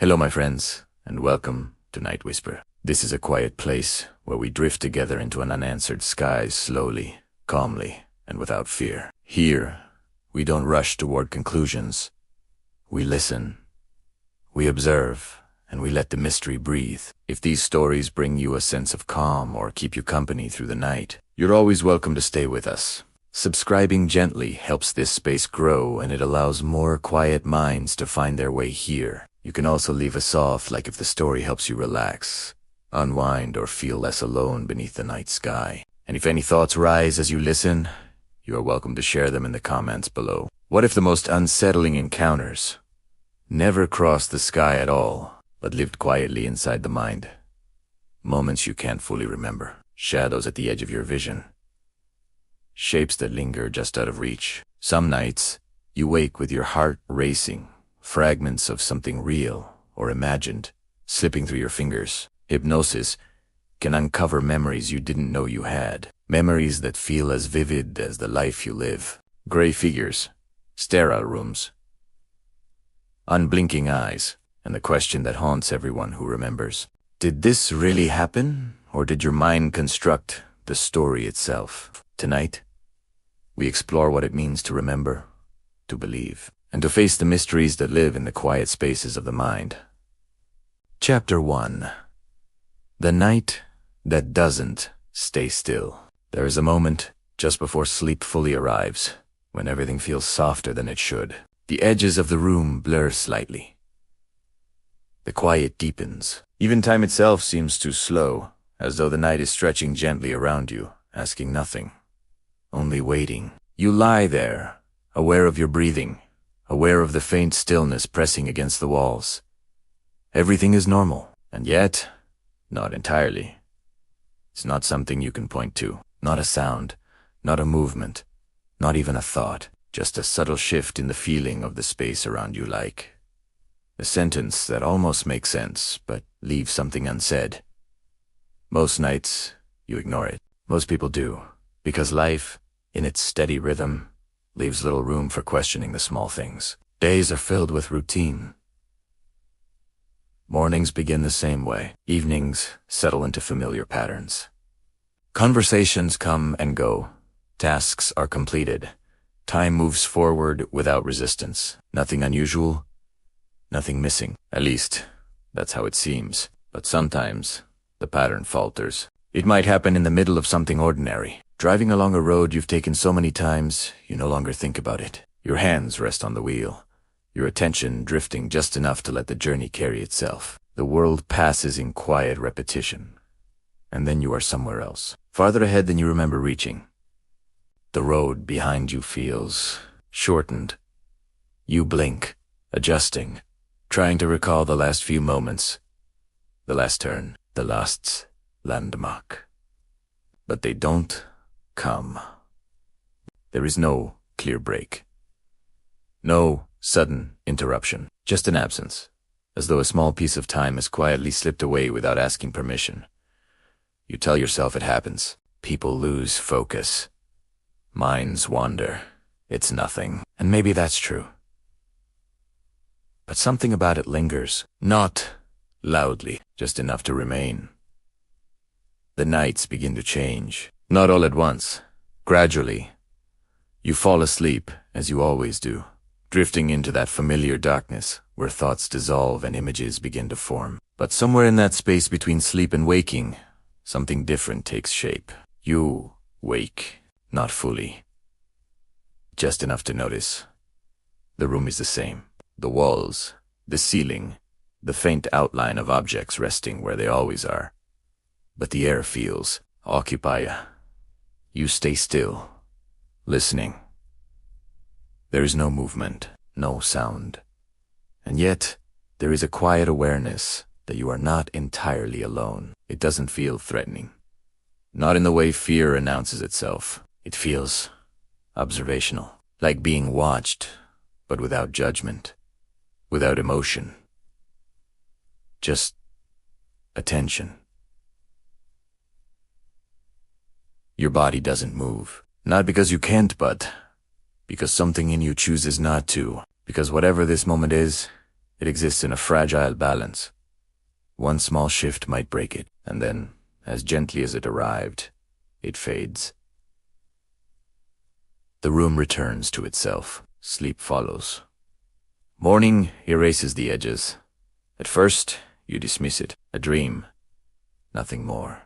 Hello, my friends, and welcome to Night Whisper. This is a quiet place where we drift together into an unanswered sky slowly, calmly, and without fear. Here, we don't rush toward conclusions. We listen, we observe, and we let the mystery breathe. If these stories bring you a sense of calm or keep you company through the night, you're always welcome to stay with us. Subscribing gently helps this space grow, and it allows more quiet minds to find their way here. You can also leave us off like if the story helps you relax, unwind, or feel less alone beneath the night sky. And if any thoughts rise as you listen, you are welcome to share them in the comments below. What if the most unsettling encounters never crossed the sky at all, but lived quietly inside the mind? Moments you can't fully remember, shadows at the edge of your vision, shapes that linger just out of reach. Some nights, you wake with your heart racing, fragments of something real or imagined slipping through your fingers. Hypnosis can uncover memories you didn't know you had, memories that feel as vivid as the life you live. Gray figures, sterile rooms, unblinking eyes, and the question that haunts everyone who remembers. Did this really happen, or did your mind construct the story itself? Tonight, we explore what it means to remember, to believe, and to face the mysteries that live in the quiet spaces of the mind. Chapter 1. The Night That Doesn't Stay Still. There is a moment just before sleep fully arrives, when everything feels softer than it should. The edges of the room blur slightly. The quiet deepens. Even time itself seems too slow, as though the night is stretching gently around you, asking nothing, only waiting. You lie there, aware of your breathing, aware of the faint stillness pressing against the walls. Everything is normal, and yet, not entirely. It's not something you can point to, not a sound, not a movement, not even a thought, just a subtle shift in the feeling of the space around you, like a sentence that almost makes sense, but leaves something unsaid. Most nights, you ignore it. Most people do, because life, in its steady rhythm, leaves little room for questioning the small things. Days are filled with routine. Mornings begin the same way. Evenings settle into familiar patterns. Conversations come and go. Tasks are completed. Time moves forward without resistance. Nothing unusual, nothing missing. At least, that's how it seems. But sometimes, the pattern falters. It might happen in the middle of something ordinary. Driving along a road you've taken so many times, you no longer think about it. Your hands rest on the wheel, your attention drifting just enough to let the journey carry itself. The world passes in quiet repetition, and then you are somewhere else, farther ahead than you remember reaching. The road behind you feels shortened. You blink, adjusting, trying to recall the last few moments, the last turn, the last landmark. But they don't come. There is no clear break. No sudden interruption. Just an absence, as though a small piece of time has quietly slipped away without asking permission. You tell yourself it happens. People lose focus. Minds wander. It's nothing. And maybe that's true. But something about it lingers. Not loudly, just enough to remain. The nights begin to change. Not all at once. Gradually. You fall asleep, as you always do, drifting into that familiar darkness where thoughts dissolve and images begin to form. But somewhere in that space between sleep and waking, something different takes shape. You wake, not fully. Just enough to notice. The room is the same. The walls, the ceiling, the faint outline of objects resting where they always are. But the air feels occupy. You stay still, listening. There is no movement, no sound. And yet, there is a quiet awareness that you are not entirely alone. It doesn't feel threatening. Not in the way fear announces itself. It feels observational, like being watched, but without judgment, without emotion. Just attention. Your body doesn't move. Not because you can't, but because something in you chooses not to. Because whatever this moment is, It exists in a fragile balance. One small shift might break it, and then, as gently as it arrived, it fades. The room returns to itself. Sleep follows. Morning erases the edges. At first, you dismiss it, a dream, nothing more.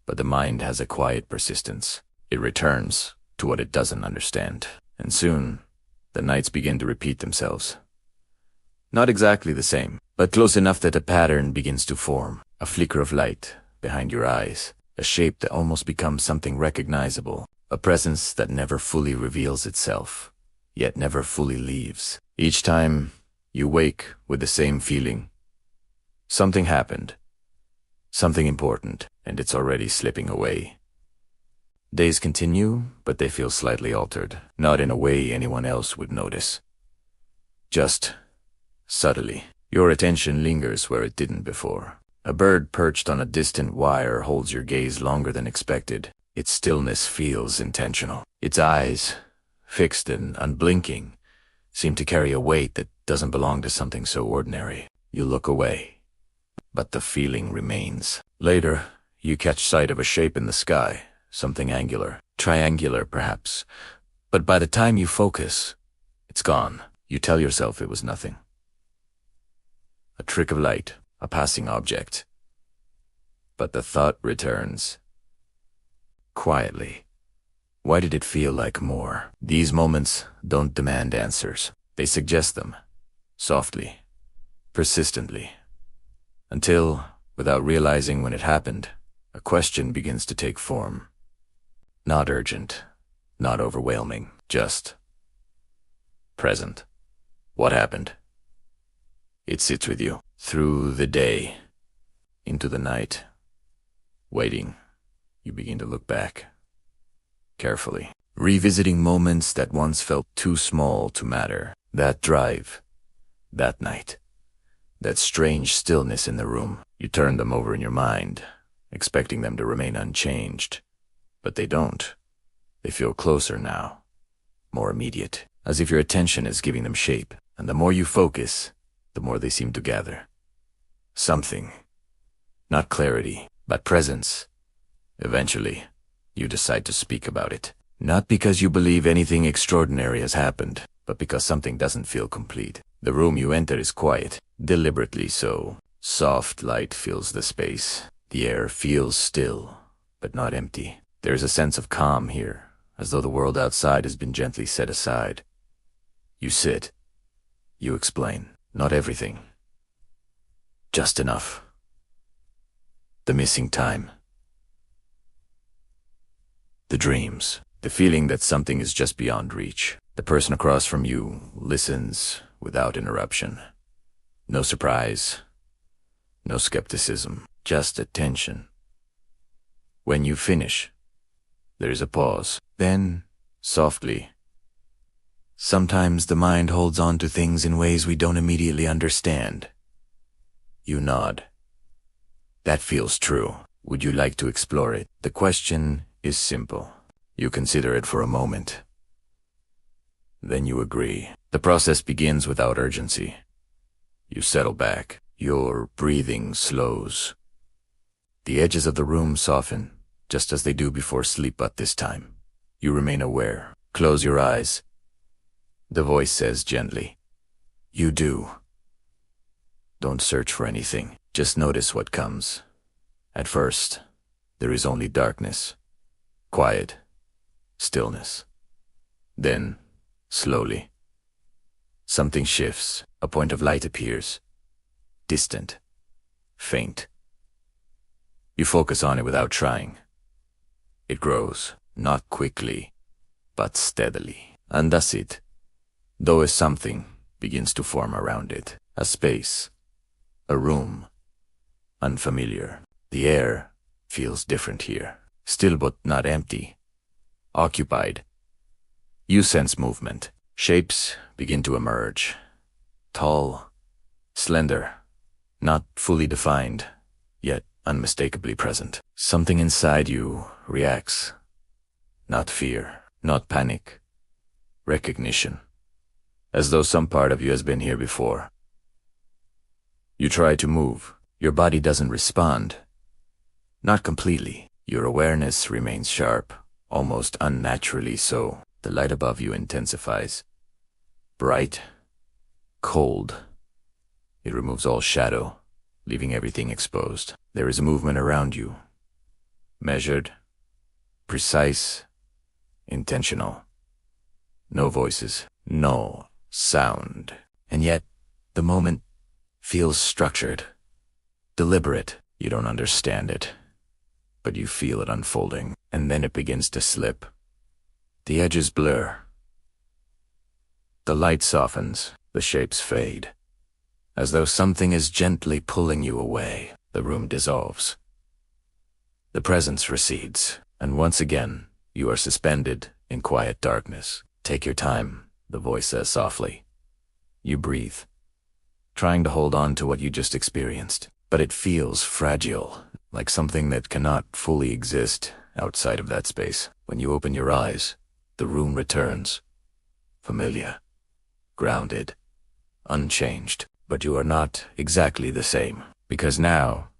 But the mind has a quiet persistence. It returns to what it doesn't understand. And soon, the nights begin to repeat themselves. Not exactly the same, but close enough that a pattern begins to form. A flicker of light behind your eyes, a shape that almost becomes something recognizable, a presence that never fully reveals itself, yet never fully leaves. Each time, you wake with the same feeling. Something happened, something important, and it's already slipping away. Days continue, but they feel slightly altered, not in a way anyone else would notice. Just subtly, your attention lingers where it didn't before. A bird perched on a distant wire holds your gaze longer than expected. Its stillness feels intentional. Its eyes, fixed and unblinking, seem to carry a weight that doesn't belong to something so ordinary. You look away, but the feeling remains. Later, you catch sight of a shape in the sky, something angular, triangular perhaps, but by the time you focus, it's gone. You tell yourself it was nothing. A trick of light, a passing object. But the thought returns. Quietly. Why did it feel like more? These moments don't demand answers. They suggest them. Softly. Persistently. Until, without realizing when it happened, a question begins to take form. Not urgent. Not overwhelming. Just present. What happened? It sits with you. Through the day. Into the night. Waiting. You begin to look back. Carefully. Revisiting moments that once felt too small to matter. That drive. That night. That strange stillness in the room. You turn them over in your mind, expecting them to remain unchanged. But they don't. They feel closer now. More immediate. As if your attention is giving them shape. And the more you focus, the more they seem to gather. Something. Not clarity, but presence. Eventually, you decide to speak about it. Not because you believe anything extraordinary has happened, but because something doesn't feel complete. The room you enter is quiet, deliberately so. Soft light fills the space. The air feels still, but not empty. There's a sense of calm here, as though the world outside has been gently set aside. You sit. You explain. Not everything. Just enough. The missing time. The dreams. The feeling that something is just beyond reach. The person across from you listens without interruption. No surprise. No skepticism. Just attention. When you finish, there is a pause. Then, softly, sometimes the mind holds on to things in ways we don't immediately understand. You nod. That feels true. Would you like to explore it? The question is simple. You consider it for a moment. Then you agree. The process begins without urgency. You settle back. Your breathing slows. The edges of the room soften, just as they do before sleep, but this time, you remain aware. Close your eyes. The voice says gently, "You do." Don't search for anything. Just notice what comes. At first, there is only darkness, quiet, stillness. Then, slowly, something shifts. A point of light appears. Distant, faint. You focus on it without trying. It grows, not quickly, but steadily. And that's it. Though a something begins to form around it. A space. A room. Unfamiliar. The air feels different here. Still but not empty. Occupied. You sense movement. Shapes begin to emerge. Tall. Slender. Not fully defined, yet unmistakably present. Something inside you reacts. Not fear. Not panic. Recognition. As though some part of you has been here before. You try to move. Your body doesn't respond. Not completely. Your awareness remains sharp, almost unnaturally so. The light above you intensifies. Bright, cold. It removes all shadow, leaving everything exposed. There is movement around you. Measured, precise, intentional. No voices, no sound. And yet, the moment feels structured, deliberate. You don't understand it, but you feel it unfolding, and then it begins to slip. The edges blur. The light softens, the shapes fade. As though something is gently pulling you away, the room dissolves. The presence recedes, and once again, you are suspended in quiet darkness. Take your time, the voice says softly. You breathe, trying to hold on to what you just experienced, but it feels fragile, like something that cannot fully exist outside of that space. When you open your eyes, the room returns. Familiar, grounded, unchanged. But you are not exactly the same, because now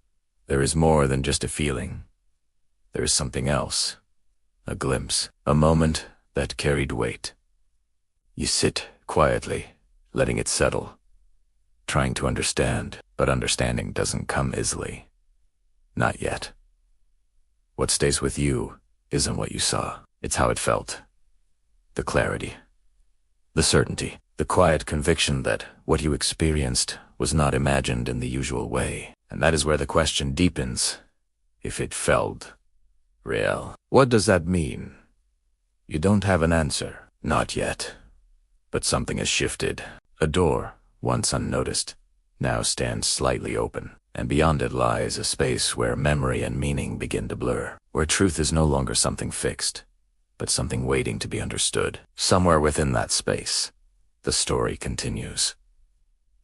there is more than just a feeling. There is something else, a glimpse, a moment that carried weight. You sit quietly, letting it settle, trying to understand, but understanding doesn't come easily. Not yet. What stays with you isn't what you saw, it's how it felt. The clarity, the certainty, the quiet conviction that what you experienced was not imagined in the usual way. And that is where the question deepens. If it felt real. What does that mean? You don't have an answer. Not yet. But something has shifted. A door, once unnoticed, now stands slightly open. And beyond it lies a space where memory and meaning begin to blur. Where truth is no longer something fixed, but something waiting to be understood. Somewhere within that space, the story continues.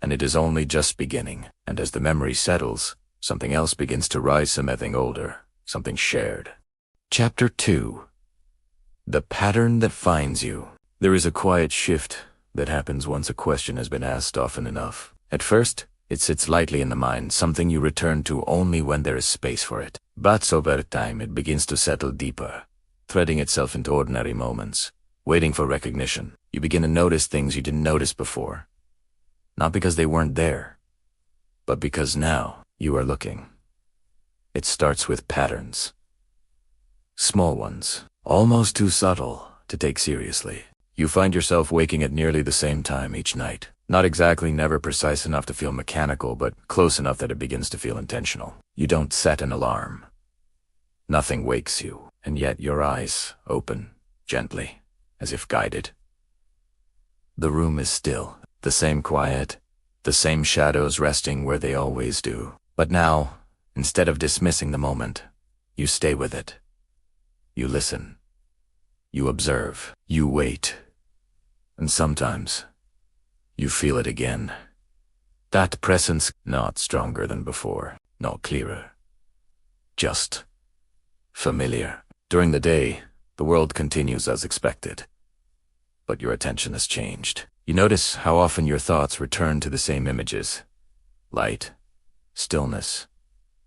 And it is only just beginning. And as the memory settles, something else begins to rise, something older, something shared. Chapter 2. The pattern that finds you. There is a quiet shift that happens once a question has been asked often enough. At first, it sits lightly in the mind, something you return to only when there is space for it. But over time, it begins to settle deeper, threading itself into ordinary moments, waiting for recognition. You begin to notice things you didn't notice before. Not because they weren't there, but because now you are looking. It starts with patterns. Small ones, almost too subtle to take seriously. You find yourself waking at nearly the same time each night. Not exactly never precise enough to feel mechanical, but close enough that it begins to feel intentional. You don't set an alarm. Nothing wakes you, and yet your eyes open, gently, as if guided. The room is still, the same quiet, the same shadows resting where they always do. But now, instead of dismissing the moment, you stay with it. You listen. You observe. You wait. And sometimes, you feel it again. That presence, not stronger than before, not clearer. Just familiar. During the day, the world continues as expected. But your attention has changed. You notice how often your thoughts return to the same images. Light, stillness,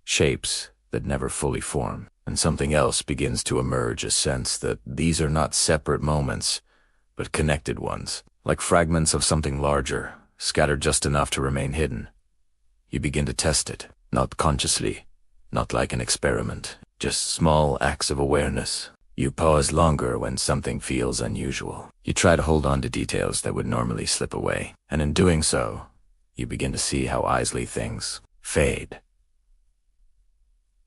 shapes that never fully form. And something else begins to emerge, a sense that these are not separate moments, but connected ones, like fragments of something larger, scattered just enough to remain hidden. You begin to test it, not consciously, not like an experiment, just small acts of awareness. You pause longer when something feels unusual. You try to hold on to details that would normally slip away, and in doing so, you begin to see how easily things fade.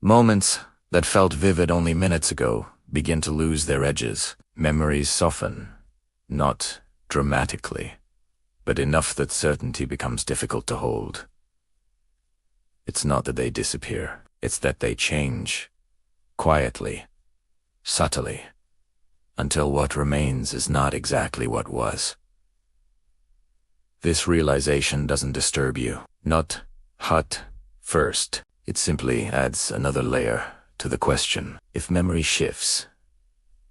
Moments that felt vivid only minutes ago begin to lose their edges. Memories soften, not dramatically, but enough that certainty becomes difficult to hold. It's not that they disappear, it's that they change, quietly, subtly, until what remains is not exactly what was. This realization doesn't disturb you, not hot first. It simply adds another layer to the question. If memory shifts,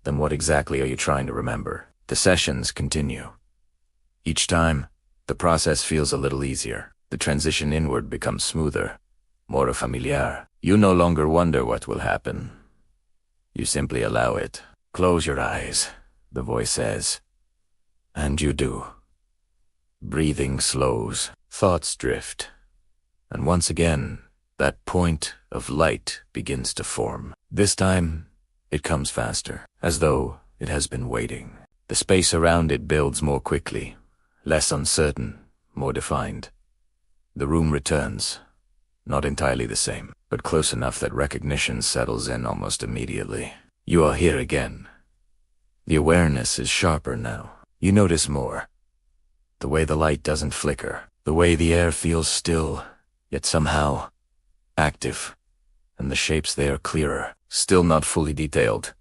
then what exactly are you trying to remember? The sessions continue. Each time, the process feels a little easier. The transition inward becomes smoother, more familiar. You no longer wonder what will happen. You simply allow it. Close your eyes, the voice says. And you do. Breathing slows, thoughts drift. And once again, that point of light begins to form. This time, it comes faster, as though it has been waiting. The space around it builds more quickly, less uncertain, more defined. The room returns, not entirely the same, but close enough that recognition settles in almost immediately. You are here again. The awareness is sharper now. You notice more. The way the light doesn't flicker, the way the air feels still, yet somehow active, and the shapes there clearer, still not fully detailed,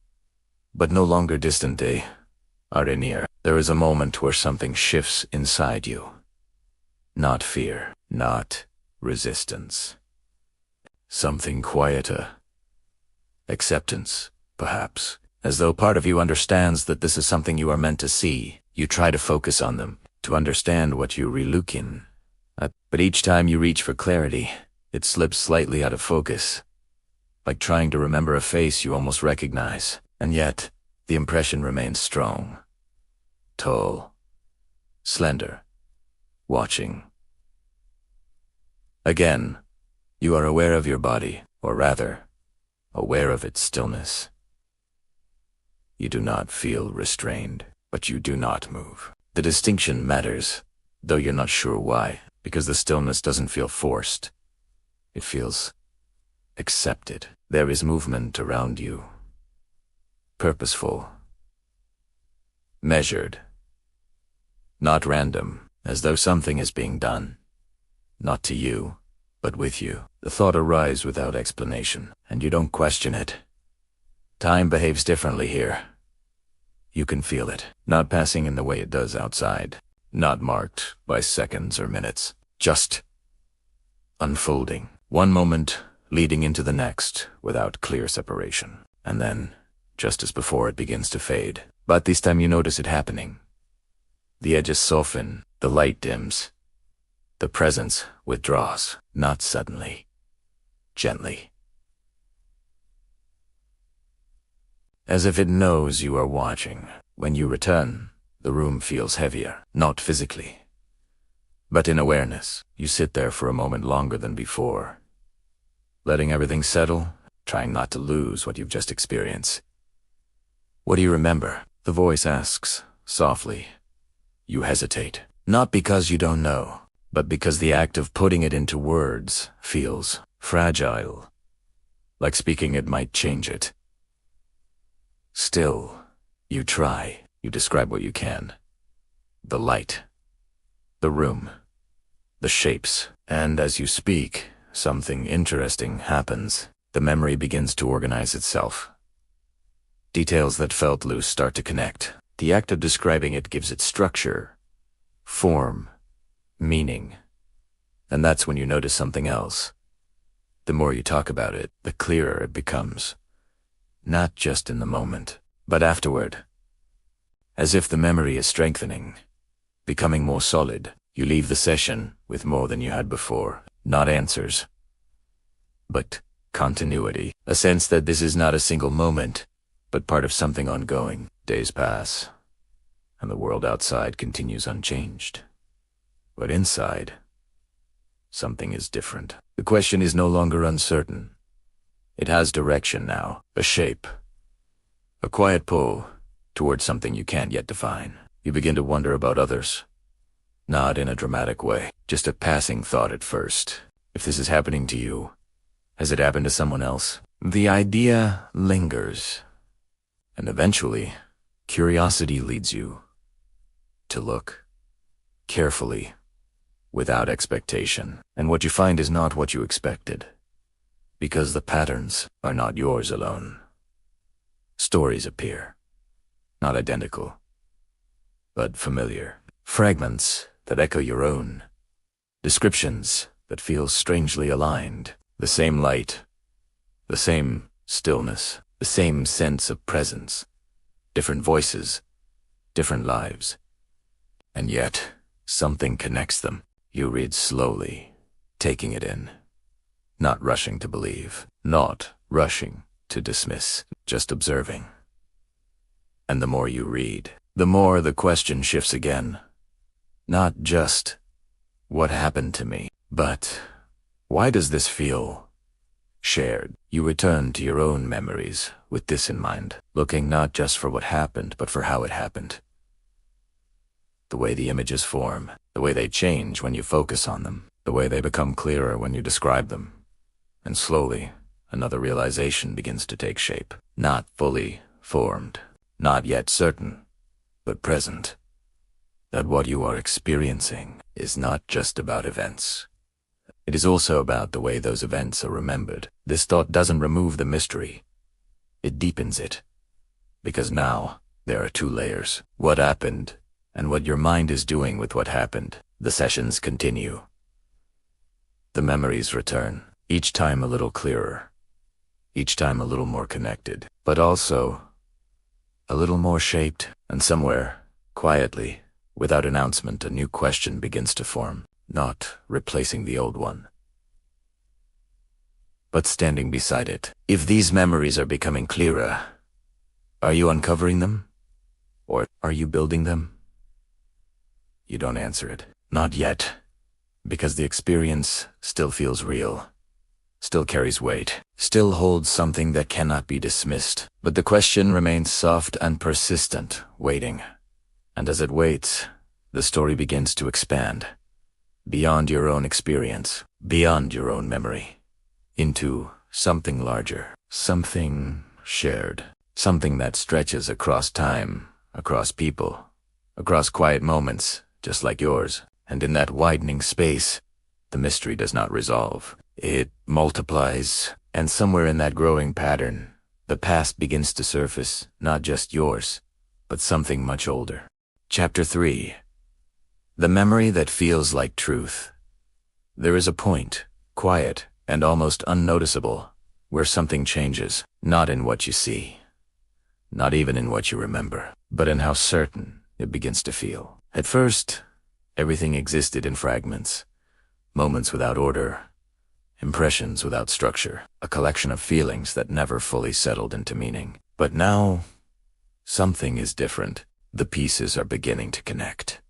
but no longer distant. They are near. There is a moment where something shifts inside you. Not fear, not resistance. Something quieter. Acceptance, perhaps. As though part of you understands that this is something you are meant to see. You try to focus on them, to understand what you relook in. But each time you reach for clarity, it slips slightly out of focus. Like trying to remember a face you almost recognize, and yet the impression remains strong. Tall. Slender. Watching. Again, you are aware of your body, or rather, aware of its stillness. You do not feel restrained, but you do not move. The distinction matters, though you're not sure why, because the stillness doesn't feel forced. It feels accepted. There is movement around you. Purposeful. Measured. Not random, as though something is being done. Not to you, but with you. The thought arises without explanation, and you don't question it. Time behaves differently here. You can feel it, not passing in the way it does outside, not marked by seconds or minutes, just unfolding. One moment leading into the next without clear separation, and then, just as before, it begins to fade. But this time you notice it happening. The edges soften, the light dims. The presence withdraws, not suddenly, gently. As if it knows you are watching. When you return, the room feels heavier, not physically, but in awareness. You sit there for a moment longer than before, letting everything settle, trying not to lose what you've just experienced. What do you remember? The voice asks, softly. You hesitate, not because you don't know, but because the act of putting it into words feels fragile, like speaking it might change it. Still, you try. You describe what you can. The light, the room, the shapes, and as you speak, something interesting happens. The memory begins to organize itself. Details that felt loose start to connect. The act of describing it gives it structure, form, meaning. And that's when you notice something else. The more you talk about it, the clearer it becomes. Not just in the moment, but afterward. As if the memory is strengthening, becoming more solid. You leave the session with more than you had before. Not answers, but continuity. A sense that this is not a single moment, but part of something ongoing. Days pass, and the world outside continues unchanged. But inside, something is different. The question is no longer uncertain. It has direction now, a shape, a quiet pull towards something you can't yet define. You begin to wonder about others, not in a dramatic way, just a passing thought at first. If this is happening to you, has it happened to someone else? The idea lingers, and eventually, curiosity leads you to look carefully, without expectation. And what you find is not what you expected. Because the patterns are not yours alone. Stories appear, not identical, but familiar. Fragments that echo your own. Descriptions that feel strangely aligned. The same light, the same stillness, the same sense of presence. Different voices, different lives. And yet, something connects them. You read slowly, taking it in, not rushing to believe, not rushing to dismiss, just observing. And the more you read, the more the question shifts again. Not just, what happened to me, but, why does this feel shared? You return to your own memories with this in mind, looking not just for what happened, but for how it happened. The way the images form, the way they change when you focus on them, the way they become clearer when you describe them. And slowly, another realization begins to take shape. Not fully formed, not yet certain, but present. That what you are experiencing is not just about events. It is also about the way those events are remembered. This thought doesn't remove the mystery. It deepens it. Because now, there are two layers. What happened, and what your mind is doing with what happened. The sessions continue. The memories return, each time a little clearer, each time a little more connected, but also a little more shaped, and somewhere, quietly, without announcement, a new question begins to form, not replacing the old one, but standing beside it. If these memories are becoming clearer, are you uncovering them? Or are you building them? You don't answer it. Not yet. Because the experience still feels real, still carries weight, still holds something that cannot be dismissed. But the question remains soft and persistent, waiting. And as it waits, the story begins to expand. Beyond your own experience, beyond your own memory, into something larger, something shared, something that stretches across time, across people, across quiet moments, just like yours. And in that widening space, the mystery does not resolve. It multiplies, and somewhere in that growing pattern, the past begins to surface, not just yours, but something much older. Chapter 3. The memory that feels like truth. There is a point, quiet and almost unnoticeable, where something changes, not in what you see, not even in what you remember, but in how certain it begins to feel. At first, everything existed in fragments, moments without order, impressions without structure, a collection of feelings that never fully settled into meaning. But now, something is different. The pieces are beginning to connect.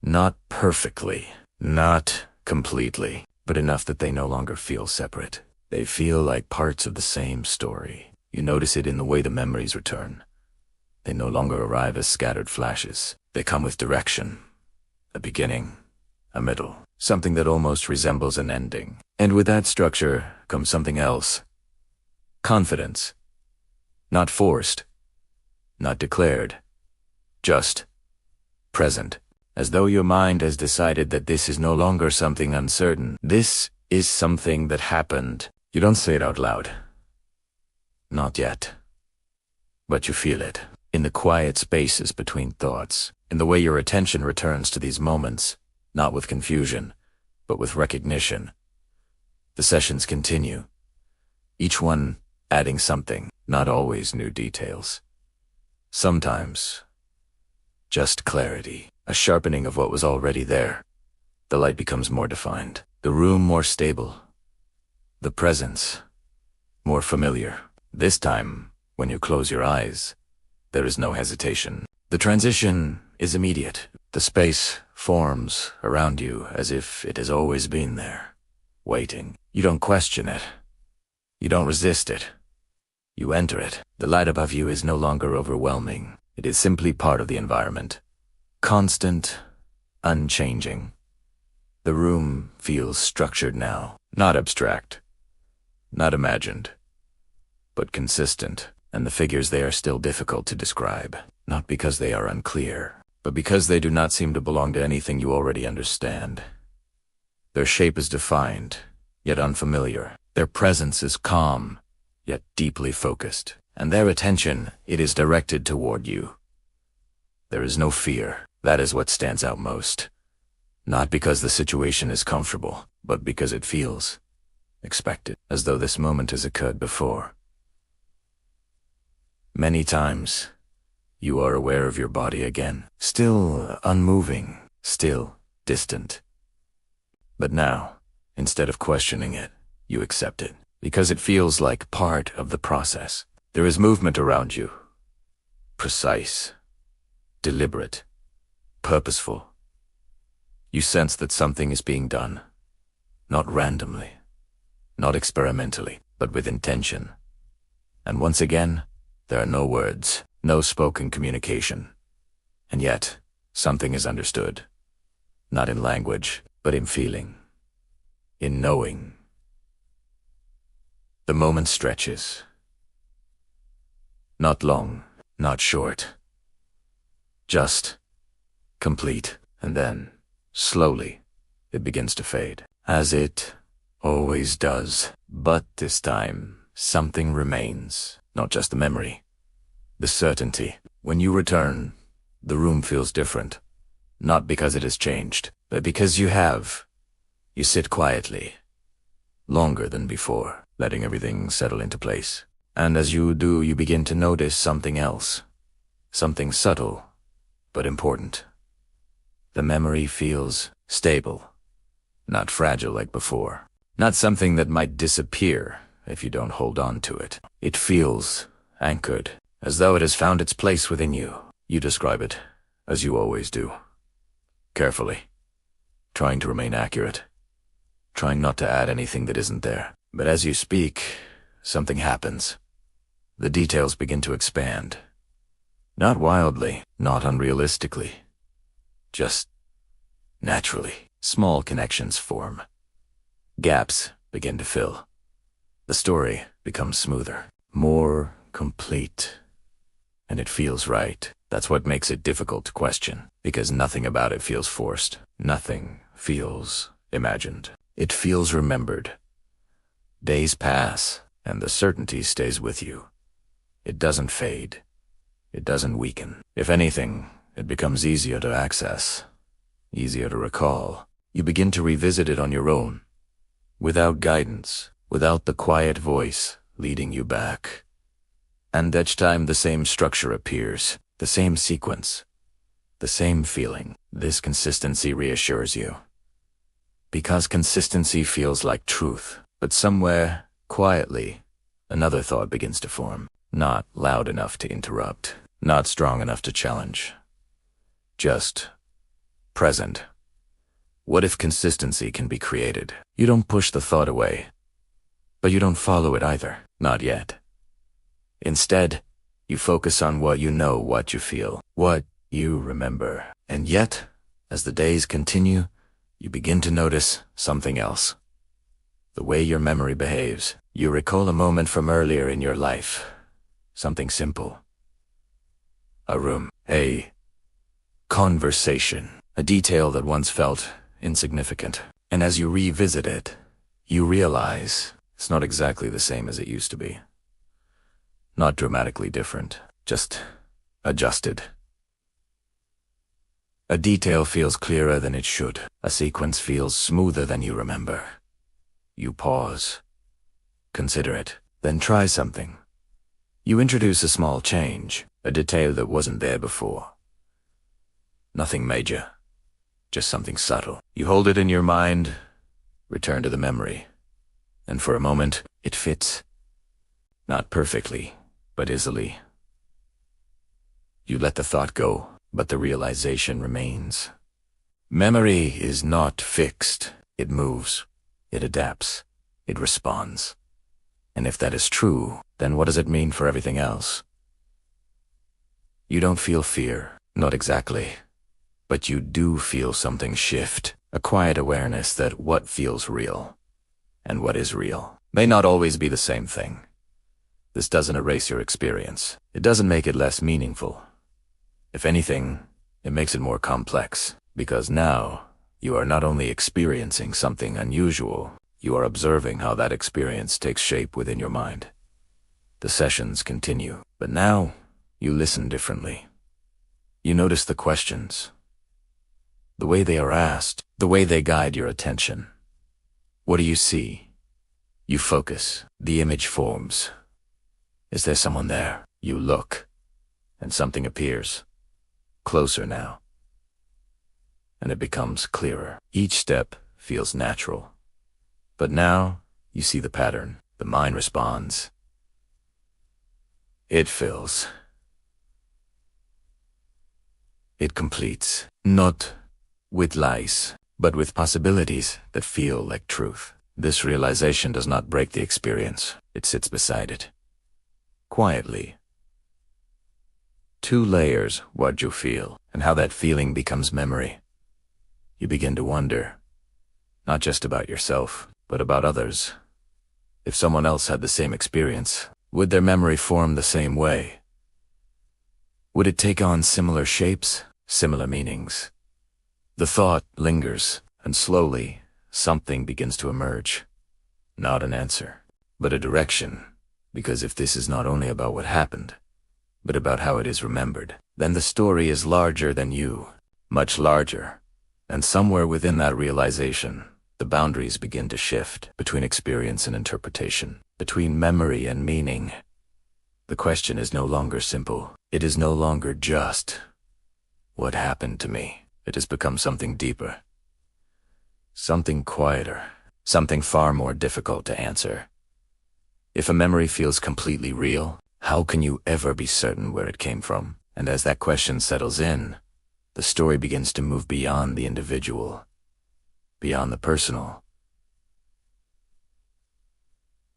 Not perfectly, not completely, but enough that they no longer feel separate. They feel like parts of the same story. You notice it in the way the memories return. They no longer arrive as scattered flashes. They come with direction, a beginning, a middle, something that almost resembles an ending. And with that structure comes something else. Confidence. Not forced, not declared, just present. As though your mind has decided that this is no longer something uncertain. This is something that happened. You don't say it out loud. Not yet. But you feel it. In the quiet spaces between thoughts, in the way your attention returns to these moments, not with confusion, but with recognition. The sessions continue, each one adding something, not always new details. Sometimes, just clarity, a sharpening of what was already there. The light becomes more defined, the room more stable, the presence more familiar. This time, when you close your eyes, there is no hesitation. The transition is immediate. The space forms around you as if it has always been there, waiting. You don't question it. You don't resist it. You enter it. The light above you is no longer overwhelming. It is simply part of the environment. Constant, unchanging. The room feels structured now, not abstract, not imagined, but consistent. And the figures there are still difficult to describe, not because they are unclear, but because they do not seem to belong to anything you already understand. Their shape is defined, yet unfamiliar. Their presence is calm, yet deeply focused. And their attention, it is directed toward you. There is no fear. That is what stands out most. Not because the situation is comfortable, but because it feels expected, as though this moment has occurred before. Many times, you are aware of your body again, still unmoving, still distant. But now, instead of questioning it, you accept it, because it feels like part of the process. There is movement around you. Precise, deliberate, purposeful. You sense that something is being done, not randomly, not experimentally, but with intention. And once again, there are no words, no spoken communication. And yet, something is understood. Not in language, but in feeling, in knowing. The moment stretches. Not long, not short. Just complete, and then, slowly, it begins to fade, as it always does. But this time, something remains, not just the memory, the certainty. When you return, the room feels different, not because it has changed, but because you have. You sit quietly, longer than before, letting everything settle into place. And as you do, you begin to notice something else, something subtle, but important. The memory feels stable, not fragile like before, not something that might disappear if you don't hold on to it. It feels anchored, as though it has found its place within you. You describe it, as you always do, carefully, trying to remain accurate, trying not to add anything that isn't there. But as you speak, something happens. The details begin to expand. Not wildly, not unrealistically. Just naturally, small connections form. Gaps begin to fill. The story becomes smoother, more complete. And it feels right. That's what makes it difficult to question, because nothing about it feels forced. Nothing feels imagined. It feels remembered. Days pass, and the certainty stays with you. It doesn't fade. It doesn't weaken. If anything, it becomes easier to access, easier to recall. You begin to revisit it on your own, without guidance, without the quiet voice leading you back. And each time the same structure appears, the same sequence, the same feeling. This consistency reassures you. Because consistency feels like truth, but somewhere, quietly, another thought begins to form. Not loud enough to interrupt, not strong enough to challenge. Just present. What if consistency can be created? You don't push the thought away, but you don't follow it either. Not yet. Instead, you focus on what you know, what you feel, what you remember. And yet, as the days continue, you begin to notice something else. The way your memory behaves. You recall a moment from earlier in your life. Something simple. A room. A conversation. A detail that once felt insignificant. And as you revisit it, you realize it's not exactly the same as it used to be. Not dramatically different, just adjusted. A detail feels clearer than it should. A sequence feels smoother than you remember. You pause. Consider it. Then try something. You introduce a small change, a detail that wasn't there before. Nothing major, just something subtle. You hold it in your mind, return to the memory, and for a moment, it fits. Not perfectly, but easily. You let the thought go, but the realization remains. Memory is not fixed. It moves, it adapts, it responds. And if that is true, then what does it mean for everything else? You don't feel fear, not exactly. But you do feel something shift, a quiet awareness that what feels real and what is real may not always be the same thing. This doesn't erase your experience. It doesn't make it less meaningful. If anything, it makes it more complex, because now you are not only experiencing something unusual, you are observing how that experience takes shape within your mind. The sessions continue, but now you listen differently. You notice the questions, the way they are asked, the way they guide your attention. What do you see? You focus. The image forms. Is there someone there? You look, and something appears. Closer now. and it becomes clearer. Each step feels natural. But now, you see the pattern. The mind responds. It fills. It completes. Not with lies, but with possibilities that feel like truth. This realization does not break the experience. It sits beside it. Quietly. 2 layers: what you feel, and how that feeling becomes memory. You begin to wonder, not just about yourself, but about others. If someone else had the same experience, would their memory form the same way? Would it take on similar shapes, similar meanings? The thought lingers, and slowly, something begins to emerge. Not an answer, but a direction. Because if this is not only about what happened, but about how it is remembered, then the story is larger than you, much larger. And somewhere within that realization, the boundaries begin to shift between experience and interpretation, between memory and meaning. The question is no longer simple. It is no longer just, what happened to me? It has become something deeper, something quieter, something far more difficult to answer. If a memory feels completely real, how can you ever be certain where it came from? And as that question settles in, the story begins to move beyond the individual, beyond the personal,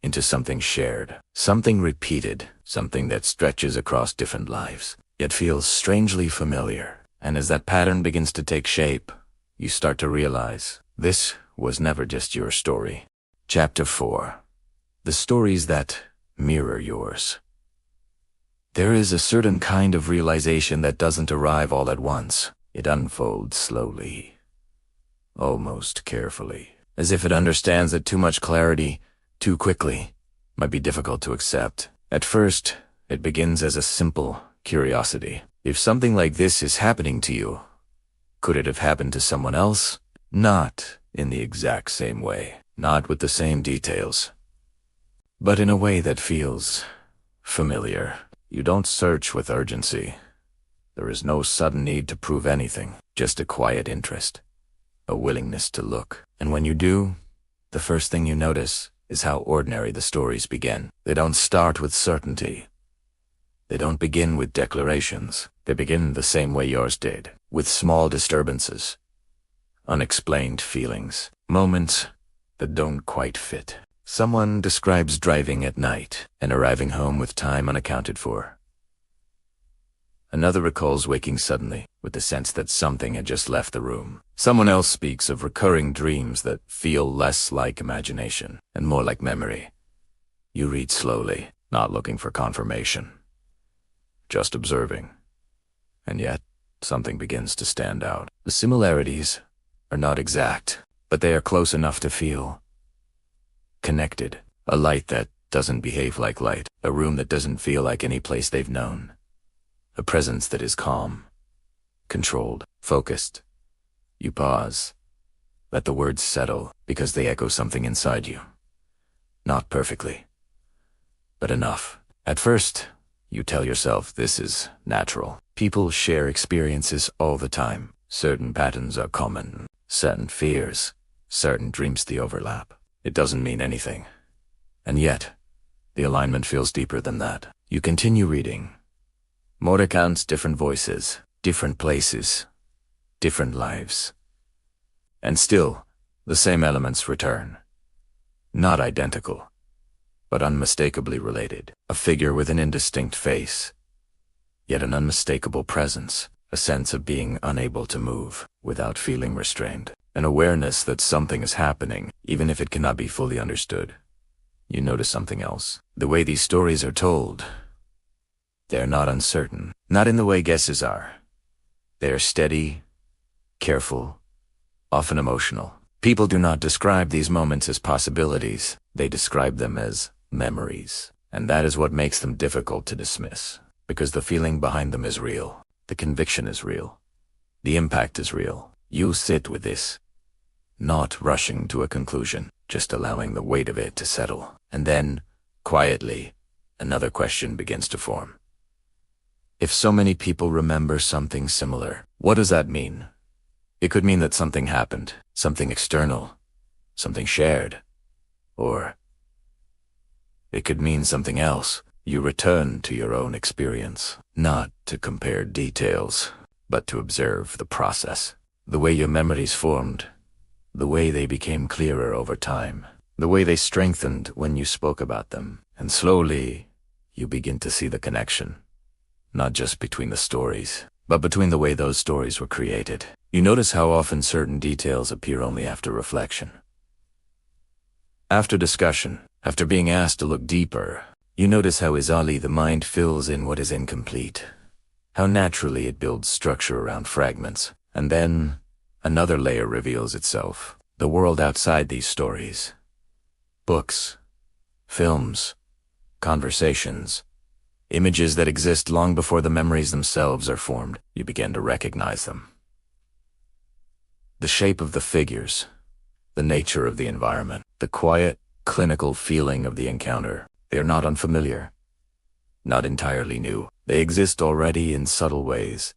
into something shared, something repeated, something that stretches across different lives, yet feels strangely familiar. And as that pattern begins to take shape, you start to realize this was never just your story. Chapter 4. The stories that mirror yours. There is a certain kind of realization that doesn't arrive all at once. It unfolds slowly, almost carefully, as if it understands that too much clarity, too quickly, might be difficult to accept. At first, it begins as a simple curiosity. If something like this is happening to you, could it have happened to someone else? Not in the exact same way, not with the same details, but in a way that feels familiar. You don't search with urgency. There is no sudden need to prove anything, just a quiet interest, a willingness to look. And when you do, the first thing you notice is how ordinary the stories begin. They don't start with certainty. They don't begin with declarations. They begin the same way yours did, with small disturbances, unexplained feelings, moments that don't quite fit. Someone describes driving at night and arriving home with time unaccounted for. Another recalls waking suddenly with the sense that something had just left the room. Someone else speaks of recurring dreams that feel less like imagination and more like memory. You read slowly, not looking for confirmation, just observing. And yet, something begins to stand out. The similarities are not exact, but they are close enough to feel connected. A light that doesn't behave like light. A room that doesn't feel like any place they've known. A presence that is calm, controlled, focused. You pause. Let the words settle, because they echo something inside you. Not perfectly, but enough. At first, you tell yourself this is natural. People share experiences all the time. Certain patterns are common. Certain fears, certain dreams they overlap. It doesn't mean anything. And yet, the alignment feels deeper than that. You continue reading. More accounts, different voices, different places, different lives. And still, the same elements return. Not identical, but unmistakably related. A figure with an indistinct face, yet an unmistakable presence. A sense of being unable to move without feeling restrained. An awareness that something is happening, even if it cannot be fully understood. You notice something else. The way these stories are told, they're not uncertain. Not in the way guesses are. They are steady, careful, often emotional. People do not describe these moments as possibilities. They describe them as memories. And that is what makes them difficult to dismiss. Because the feeling behind them is real. The conviction is real. The impact is real. You sit with this, not rushing to a conclusion, just allowing the weight of it to settle. And then, quietly, another question begins to form. If so many people remember something similar, what does that mean? It could mean that something happened, something external, something shared. Or it could mean something else. You return to your own experience, not to compare details, but to observe the process. The way your memories formed, the way they became clearer over time, the way they strengthened when you spoke about them. And slowly, you begin to see the connection, not just between the stories, but between the way those stories were created. You notice how often certain details appear only after reflection. After discussion, after being asked to look deeper, you notice how easily the mind fills in what is incomplete, how naturally it builds structure around fragments, and then another layer reveals itself, the world outside these stories. Books, films, conversations, images that exist long before the memories themselves are formed. You begin to recognize them. The shape of the figures, the nature of the environment, the quiet, clinical feeling of the encounter. They are not unfamiliar, not entirely new. They exist already in subtle ways,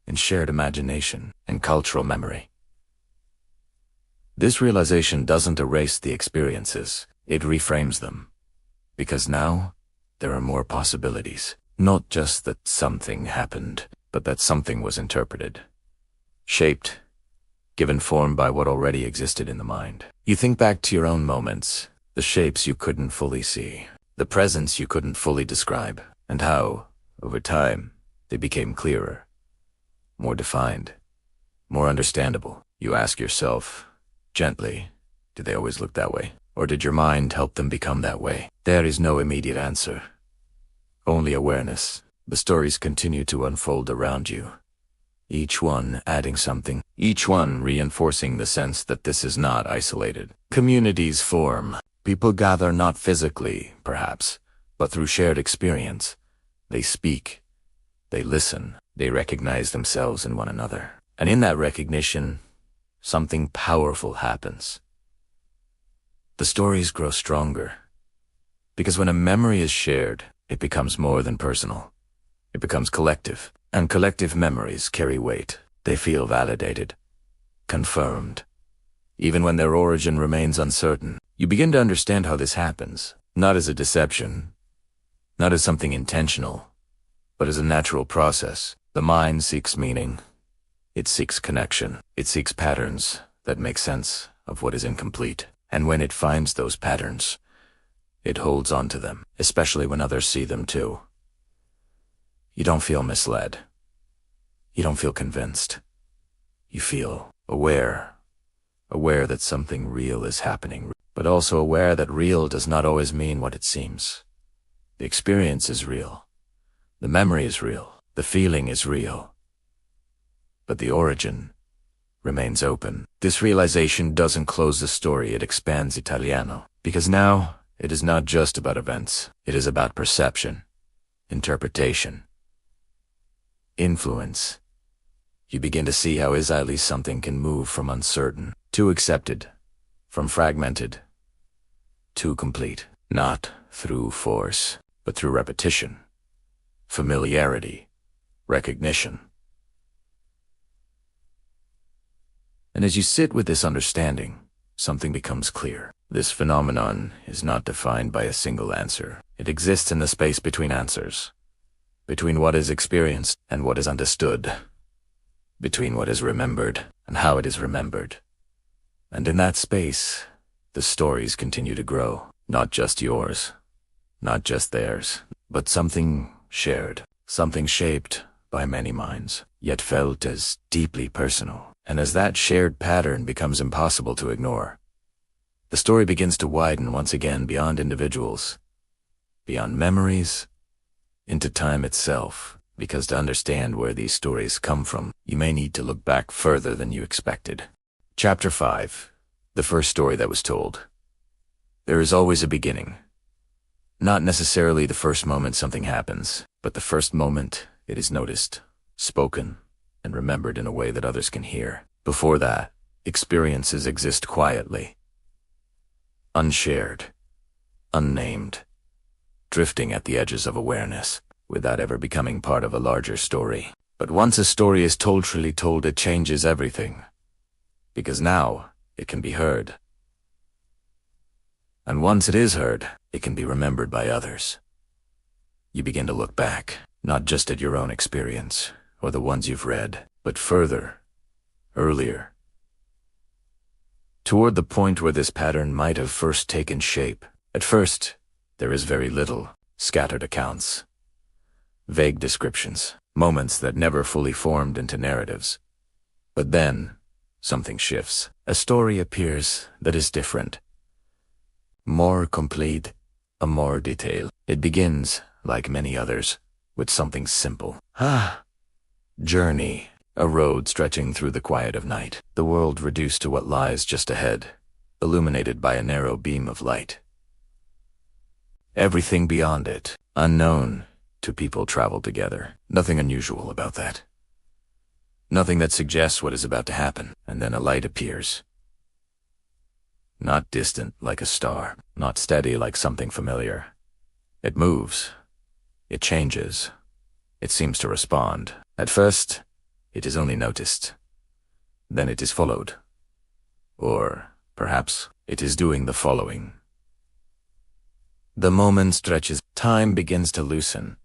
in shared imagination and cultural memory. This realization doesn't erase the experiences, it reframes them. Because now, there are more possibilities. Not just that something happened, but that something was interpreted, shaped, given form by what already existed in the mind. You think back to your own moments, the shapes you couldn't fully see, the presence you couldn't fully describe, and how, over time, they became clearer, more defined, more understandable. You ask yourself, gently, did they always look that way? Or did your mind help them become that way? There is no immediate answer. Only awareness. The stories continue to unfold around you, each one adding something, each one reinforcing the sense that this is not isolated. Communities form. People gather not physically, perhaps, but through shared experience. They speak, they listen, they recognize themselves in one another. And in that recognition, something powerful happens. The stories grow stronger. Because when a memory is shared, it becomes more than personal. It becomes collective. And collective memories carry weight. They feel validated, confirmed. Even when their origin remains uncertain, you begin to understand how this happens, not as a deception, not as something intentional, but as a natural process. The mind seeks meaning. It seeks connection. It seeks patterns that make sense of what is incomplete. And when it finds those patterns, it holds on to them, especially when others see them too. You don't feel misled. You don't feel convinced. You feel aware that something real is happening, but also aware that real does not always mean what it seems. The experience is real. The memory is real. The feeling is real. But the origin remains open. This realization doesn't close the story, it expands Italiano. Because now, it is not just about events. It is about perception, interpretation, influence. You begin to see how easily something can move from uncertain to accepted, from fragmented to complete, not through force, but through repetition, familiarity, recognition. And as you sit with this understanding, something becomes clear. This phenomenon is not defined by a single answer. It exists in the space between answers, between what is experienced and what is understood, between what is remembered and how it is remembered. And in that space, the stories continue to grow, not just yours, not just theirs, but something shared, something shaped by many minds, yet felt as deeply personal. And as that shared pattern becomes impossible to ignore, the story begins to widen once again beyond individuals, beyond memories, into time itself. Because to understand where these stories come from, you may need to look back further than you expected. Chapter 5. The first story that was told. There is always a beginning. Not necessarily the first moment something happens, but the first moment it is noticed, spoken, and remembered in a way that others can hear. Before that, experiences exist quietly, unshared, unnamed, drifting at the edges of awareness, without ever becoming part of a larger story. But once a story is truly told, it changes everything. because now it can be heard. And once it is heard, it can be remembered by others. You begin to look back, not just at your own experience, or the ones you've read, but further, earlier, toward the point where this pattern might have first taken shape. At first, there is very little, scattered accounts, vague descriptions, moments that never fully formed into narratives. But then, something shifts. A story appears that is different, more complete, a more detailed. It begins, like many others, with something simple. Journey. A road stretching through the quiet of night. The world reduced to what lies just ahead, illuminated by a narrow beam of light. Everything beyond it, unknown to people traveled together. Nothing unusual about that. Nothing that suggests what is about to happen. And then a light appears. Not distant like a star, not steady like something familiar. It moves. It changes. It seems to respond. At first, it is only noticed. Then it is followed. Or, perhaps, it is doing the following. The moment stretches. Time begins to loosen.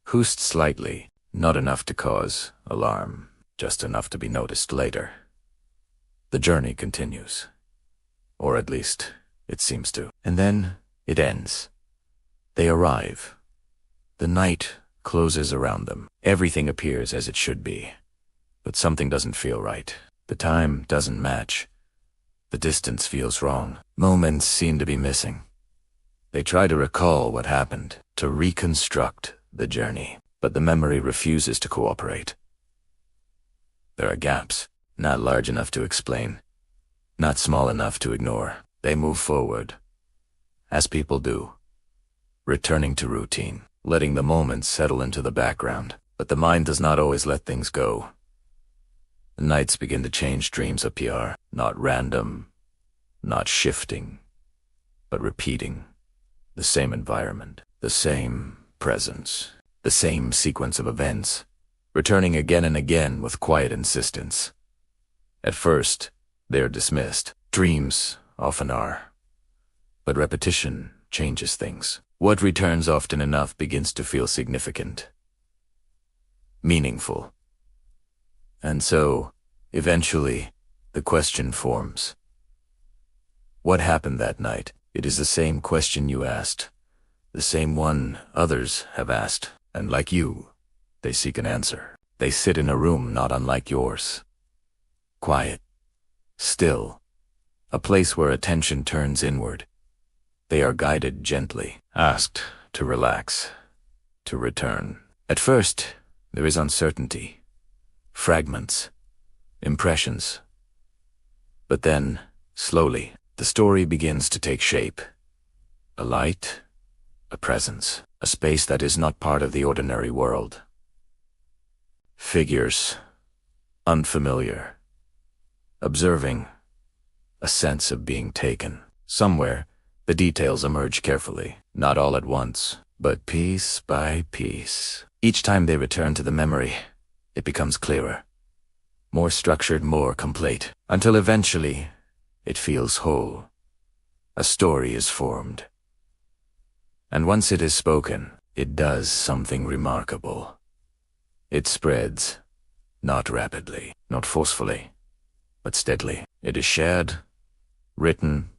Hoost slightly, not enough to cause alarm, just enough to be noticed later. The journey continues. Or at least, it seems to. And then, it ends. They arrive. The night closes around them. Everything appears as it should be. But something doesn't feel right. The time doesn't match. The distance feels wrong. Moments seem to be missing. They try to recall what happened, to reconstruct the journey, but the memory refuses to cooperate. There are gaps, not large enough to explain, not small enough to ignore. They move forward, as people do, returning to routine, letting the moments settle into the background. But the mind does not always let things go. The nights begin to change, dreams appear, not random, not shifting, but repeating. The same environment, the same presence, the same sequence of events, returning again and again with quiet insistence. At first, they are dismissed. Dreams often are. But repetition changes things. What returns often enough begins to feel significant, meaningful. And so, eventually, the question forms. What happened that night? It is the same question you asked, the same one others have asked, and like you, they seek an answer. They sit in a room not unlike yours. Quiet, still, a place where attention turns inward. They are guided gently, asked to relax, to return. At first, there is uncertainty, fragments, impressions. But then, slowly, the story begins to take shape. A light, a presence, a space that is not part of the ordinary world. Figures, unfamiliar, observing, a sense of being taken. Somewhere, the details emerge carefully, not all at once, but piece by piece. Each time they return to the memory, it becomes clearer, more structured, more complete, until eventually it feels whole. A story is formed. And once it is spoken, it does something remarkable. It spreads, not rapidly, not forcefully, but steadily. It is shared, written,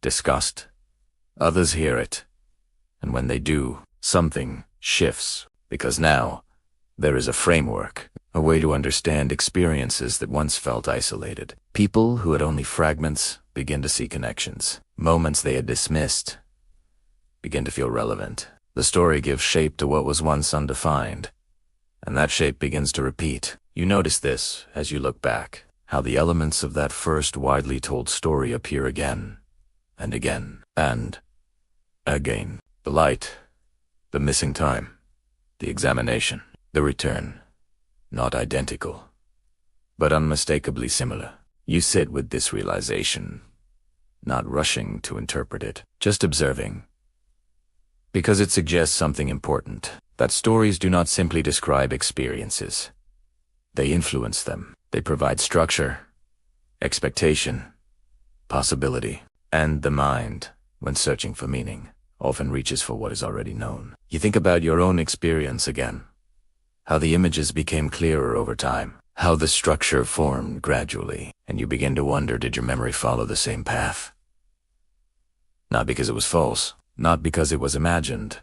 discussed. Others hear it, and when they do, something shifts, because now there is a framework, a way to understand experiences that once felt isolated. People who had only fragments begin to see connections. Moments they had dismissed begin to feel relevant. The story gives shape to what was once undefined, and that shape begins to repeat. You notice this as you look back, how the elements of that first widely told story appear again, and again, and again. The light, the missing time, the examination, the return. Not identical, but unmistakably similar. You sit with this realization, not rushing to interpret it, just observing. Because it suggests something important, that stories do not simply describe experiences. They influence them. They provide structure, expectation, possibility, and the mind, when searching for meaning, often reaches for what is already known. You think about your own experience again, how the images became clearer over time, how the structure formed gradually, and you begin to wonder, did your memory follow the same path? Not because it was false, not because it was imagined,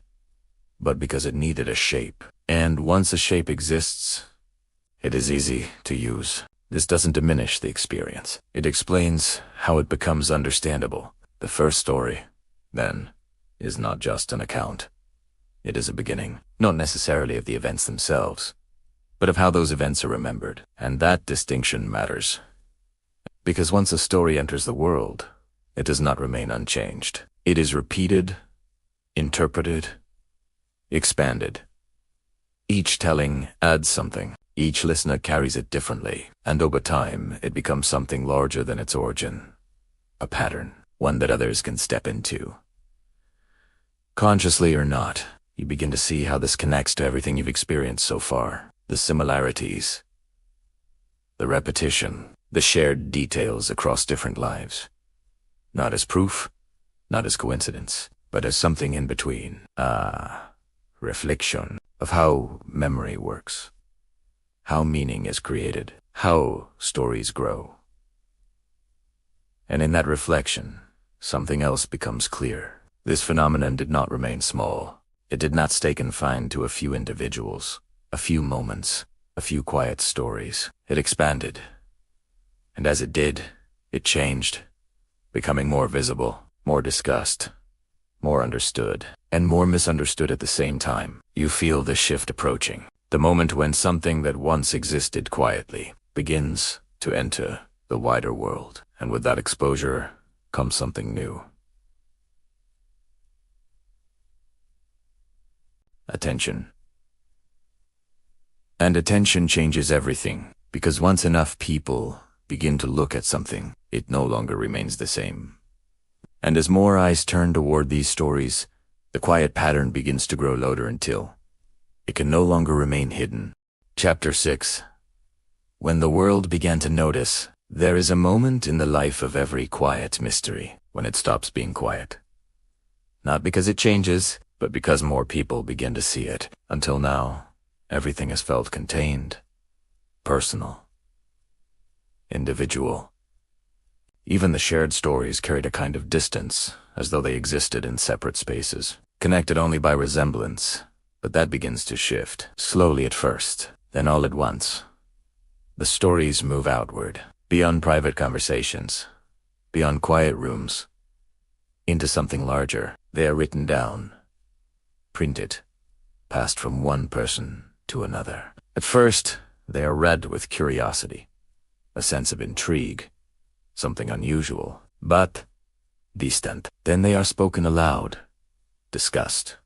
but because it needed a shape. And once a shape exists, it is easy to use. This doesn't diminish the experience. It explains how it becomes understandable. The first story, then, is not just an account. It is a beginning, not necessarily of the events themselves, but of how those events are remembered. And that distinction matters. Because once a story enters the world, it does not remain unchanged. It is repeated, interpreted, expanded. Each telling adds something. Each listener carries it differently, and over time, it becomes something larger than its origin. A pattern, one that others can step into. Consciously or not, you begin to see how this connects to everything you've experienced so far. The similarities, the repetition, the shared details across different lives. Not as proof, not as coincidence, but as something in between. Reflection of how memory works, how meaning is created, how stories grow. And in that reflection, something else becomes clear. This phenomenon did not remain small. It did not stay confined to a few individuals, a few moments, a few quiet stories. It expanded. And as it did, it changed, becoming more visible, more discussed, more understood, and more misunderstood at the same time. You feel the shift approaching, the moment when something that once existed quietly begins to enter the wider world. And with that exposure comes something new. Attention. And attention changes everything, because once enough people begin to look at something, it no longer remains the same. And as more eyes turn toward these stories, the quiet pattern begins to grow louder until it can no longer remain hidden. Chapter 6. When the world began to notice, there is a moment in the life of every quiet mystery when it stops being quiet. Not because it changes, but because more people begin to see it. Until now, everything has felt contained, personal, individual. Even the shared stories carried a kind of distance, as though they existed in separate spaces, connected only by resemblance. But that begins to shift, slowly at first, then all at once. The stories move outward, beyond private conversations, beyond quiet rooms, into something larger. They are written down, printed, passed from one person to another. At first, they are read with curiosity, a sense of intrigue, something unusual, but distant. Then they are spoken aloud, discussed,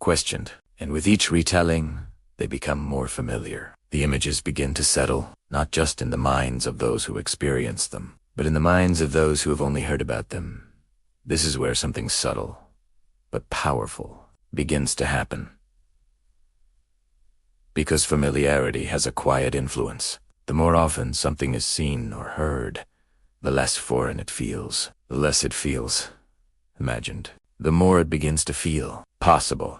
questioned, and with each retelling, they become more familiar. The images begin to settle, not just in the minds of those who experience them, but in the minds of those who have only heard about them. This is where something subtle, but powerful, begins to happen. Because familiarity has a quiet influence, the more often something is seen or heard, the less foreign it feels, the less it feels imagined, the more it begins to feel possible.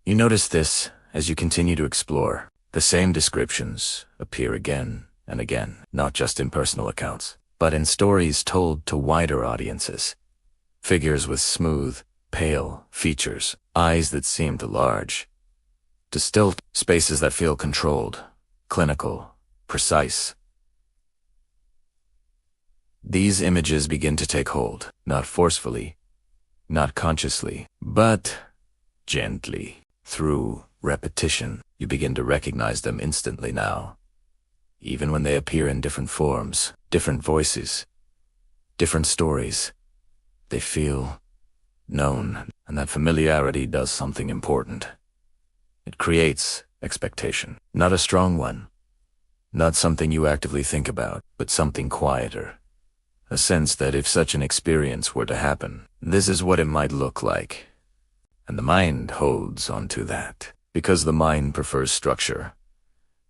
You notice this as you continue to explore. The same descriptions appear again and again, not just in personal accounts, but in stories told to wider audiences. Figures with smooth, pale features, eyes that seem too large, to stilt, spaces that feel controlled, clinical, precise. These images begin to take hold, not forcefully, not consciously, but gently. Through repetition, you begin to recognize them instantly now. Even when they appear in different forms, different voices, different stories, they feel known, and that familiarity does something important. It creates expectation, not a strong one, not something you actively think about, but something quieter. A sense that if such an experience were to happen, this is what it might look like. And the mind holds on to that, because the mind prefers structure.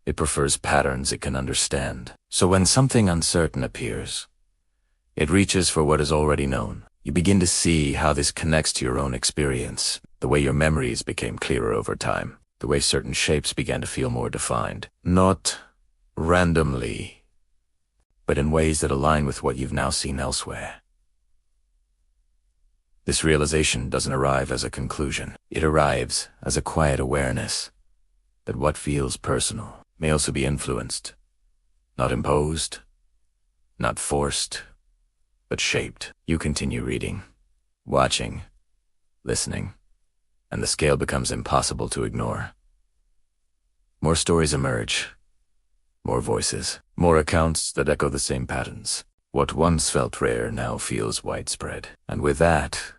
It prefers patterns it can understand. So when something uncertain appears, it reaches for what is already known. You begin to see how this connects to your own experience, the way your memories became clearer over time, the way certain shapes began to feel more defined. Not randomly, but in ways that align with what you've now seen elsewhere. This realization doesn't arrive as a conclusion. It arrives as a quiet awareness that what feels personal may also be influenced, not imposed, not forced, but shaped. You continue reading, watching, listening, and the scale becomes impossible to ignore. More stories emerge, more voices, more accounts that echo the same patterns. What once felt rare now feels widespread, and with that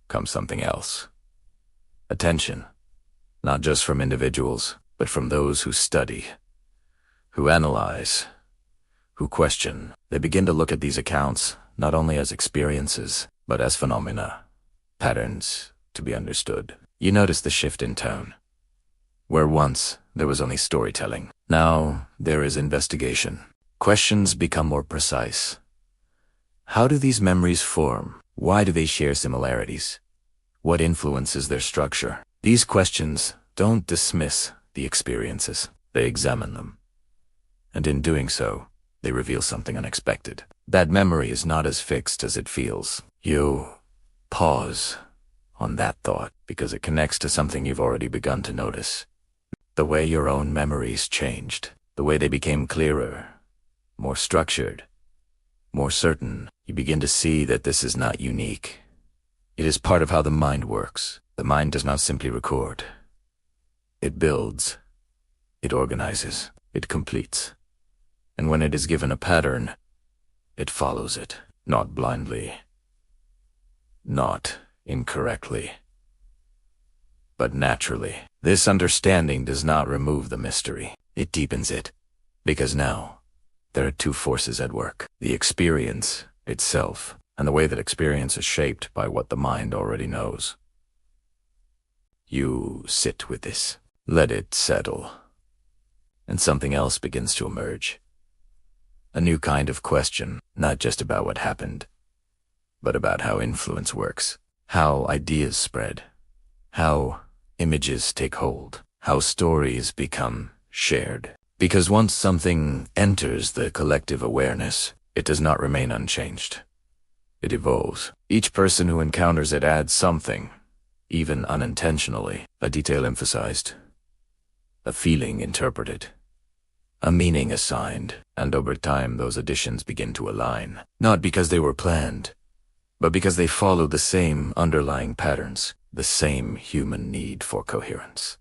comes something else. Attention, not just from individuals, but from those who study, who analyze, who question. They begin to look at these accounts not only as experiences, but as phenomena, patterns to be understood. You notice the shift in tone. Where once there was only storytelling, now there is investigation. Questions become more precise. How do these memories form? Why do they share similarities? What influences their structure? These questions don't dismiss the experiences, they examine them. And in doing so, they reveal something unexpected. That memory is not as fixed as it feels. You pause on that thought because it connects to something you've already begun to notice. The way your own memories changed, the way they became clearer, more structured, more certain. You begin to see that this is not unique. It is part of how the mind works. The mind does not simply record. It builds, it organizes, it completes. And when it is given a pattern, it follows it, not blindly, not incorrectly, but naturally. This understanding does not remove the mystery. It deepens it, because now there are two forces at work: the experience itself and the way that experience is shaped by what the mind already knows. You sit with this, let it settle, and something else begins to emerge. A new kind of question, not just about what happened, but about how influence works, how ideas spread, how images take hold, how stories become shared. Because once something enters the collective awareness, it does not remain unchanged. It evolves. Each person who encounters it adds something, even unintentionally, a detail emphasized, a feeling interpreted, a meaning assigned, and over time those additions begin to align, not because they were planned, but because they follow the same underlying patterns, the same human need for coherence,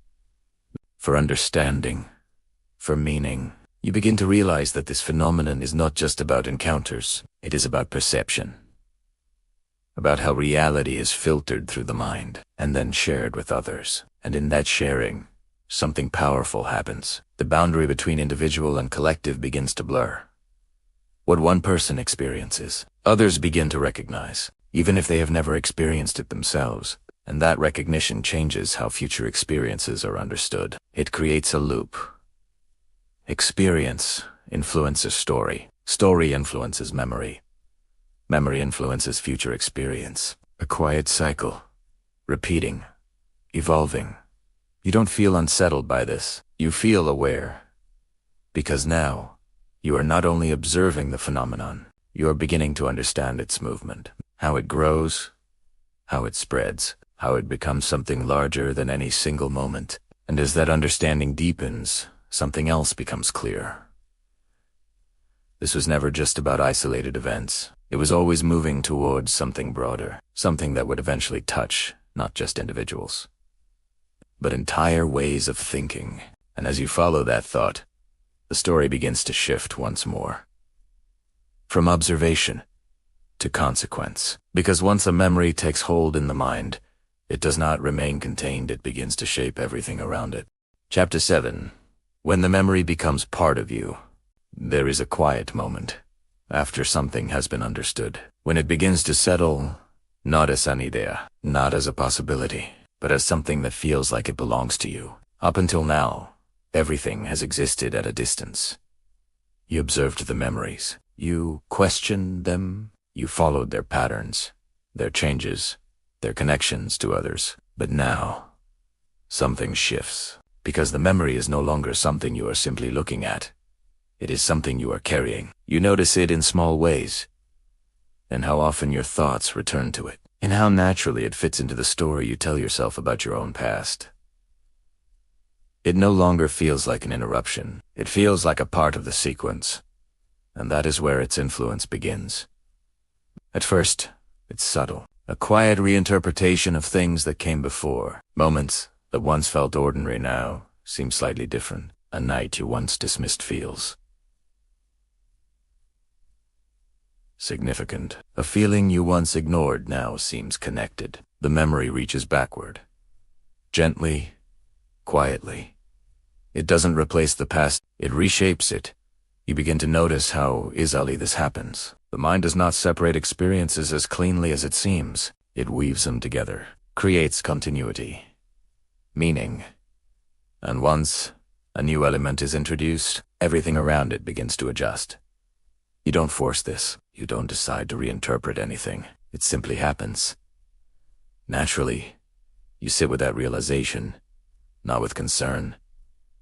for understanding, for meaning. You begin to realize that this phenomenon is not just about encounters, it is about perception, about how reality is filtered through the mind and then shared with others. And in that sharing, something powerful happens. The boundary between individual and collective begins to blur. What one person experiences, others begin to recognize, even if they have never experienced it themselves. And that recognition changes how future experiences are understood. It creates a loop. Experience influences story. Story influences memory. Memory influences future experience. A quiet cycle, repeating, evolving. You don't feel unsettled by this. You feel aware. Because now, you are not only observing the phenomenon, you are beginning to understand its movement, how it grows, how it spreads, how it becomes something larger than any single moment. And as that understanding deepens, something else becomes clear. This was never just about isolated events. It was always moving towards something broader, something that would eventually touch not just individuals, but entire ways of thinking. And as you follow that thought, the story begins to shift once more. From observation to consequence. Because once a memory takes hold in the mind, it does not remain contained, it begins to shape everything around it. Chapter 7. When the memory becomes part of you, there is a quiet moment, after something has been understood, when it begins to settle, not as an idea, not as a possibility, but as something that feels like it belongs to you. Up until now, Everything has existed at a distance. You observed the memories. You questioned them. You followed their patterns, their changes, their connections to others. But now, something shifts. Because the memory is no longer something you are simply looking at. It is something you are carrying. You notice it in small ways, and how often your thoughts return to it, and how naturally it fits into the story you tell yourself about your own past. It no longer feels like an interruption. It feels like a part of the sequence, and that is where its influence begins. At first, it's subtle, a quiet reinterpretation of things that came before. Moments that once felt ordinary now seem slightly different. A night you once dismissed feels significant. A feeling you once ignored now seems connected. The memory reaches backward. Gently, quietly. It doesn't replace the past, it reshapes it. You begin to notice how easily this happens. The mind does not separate experiences as cleanly as it seems. It weaves them together, creates continuity, meaning. And once a new element is introduced, everything around it begins to adjust. You don't force this. You don't decide to reinterpret anything. It simply happens. Naturally, you sit with that realization, not with concern,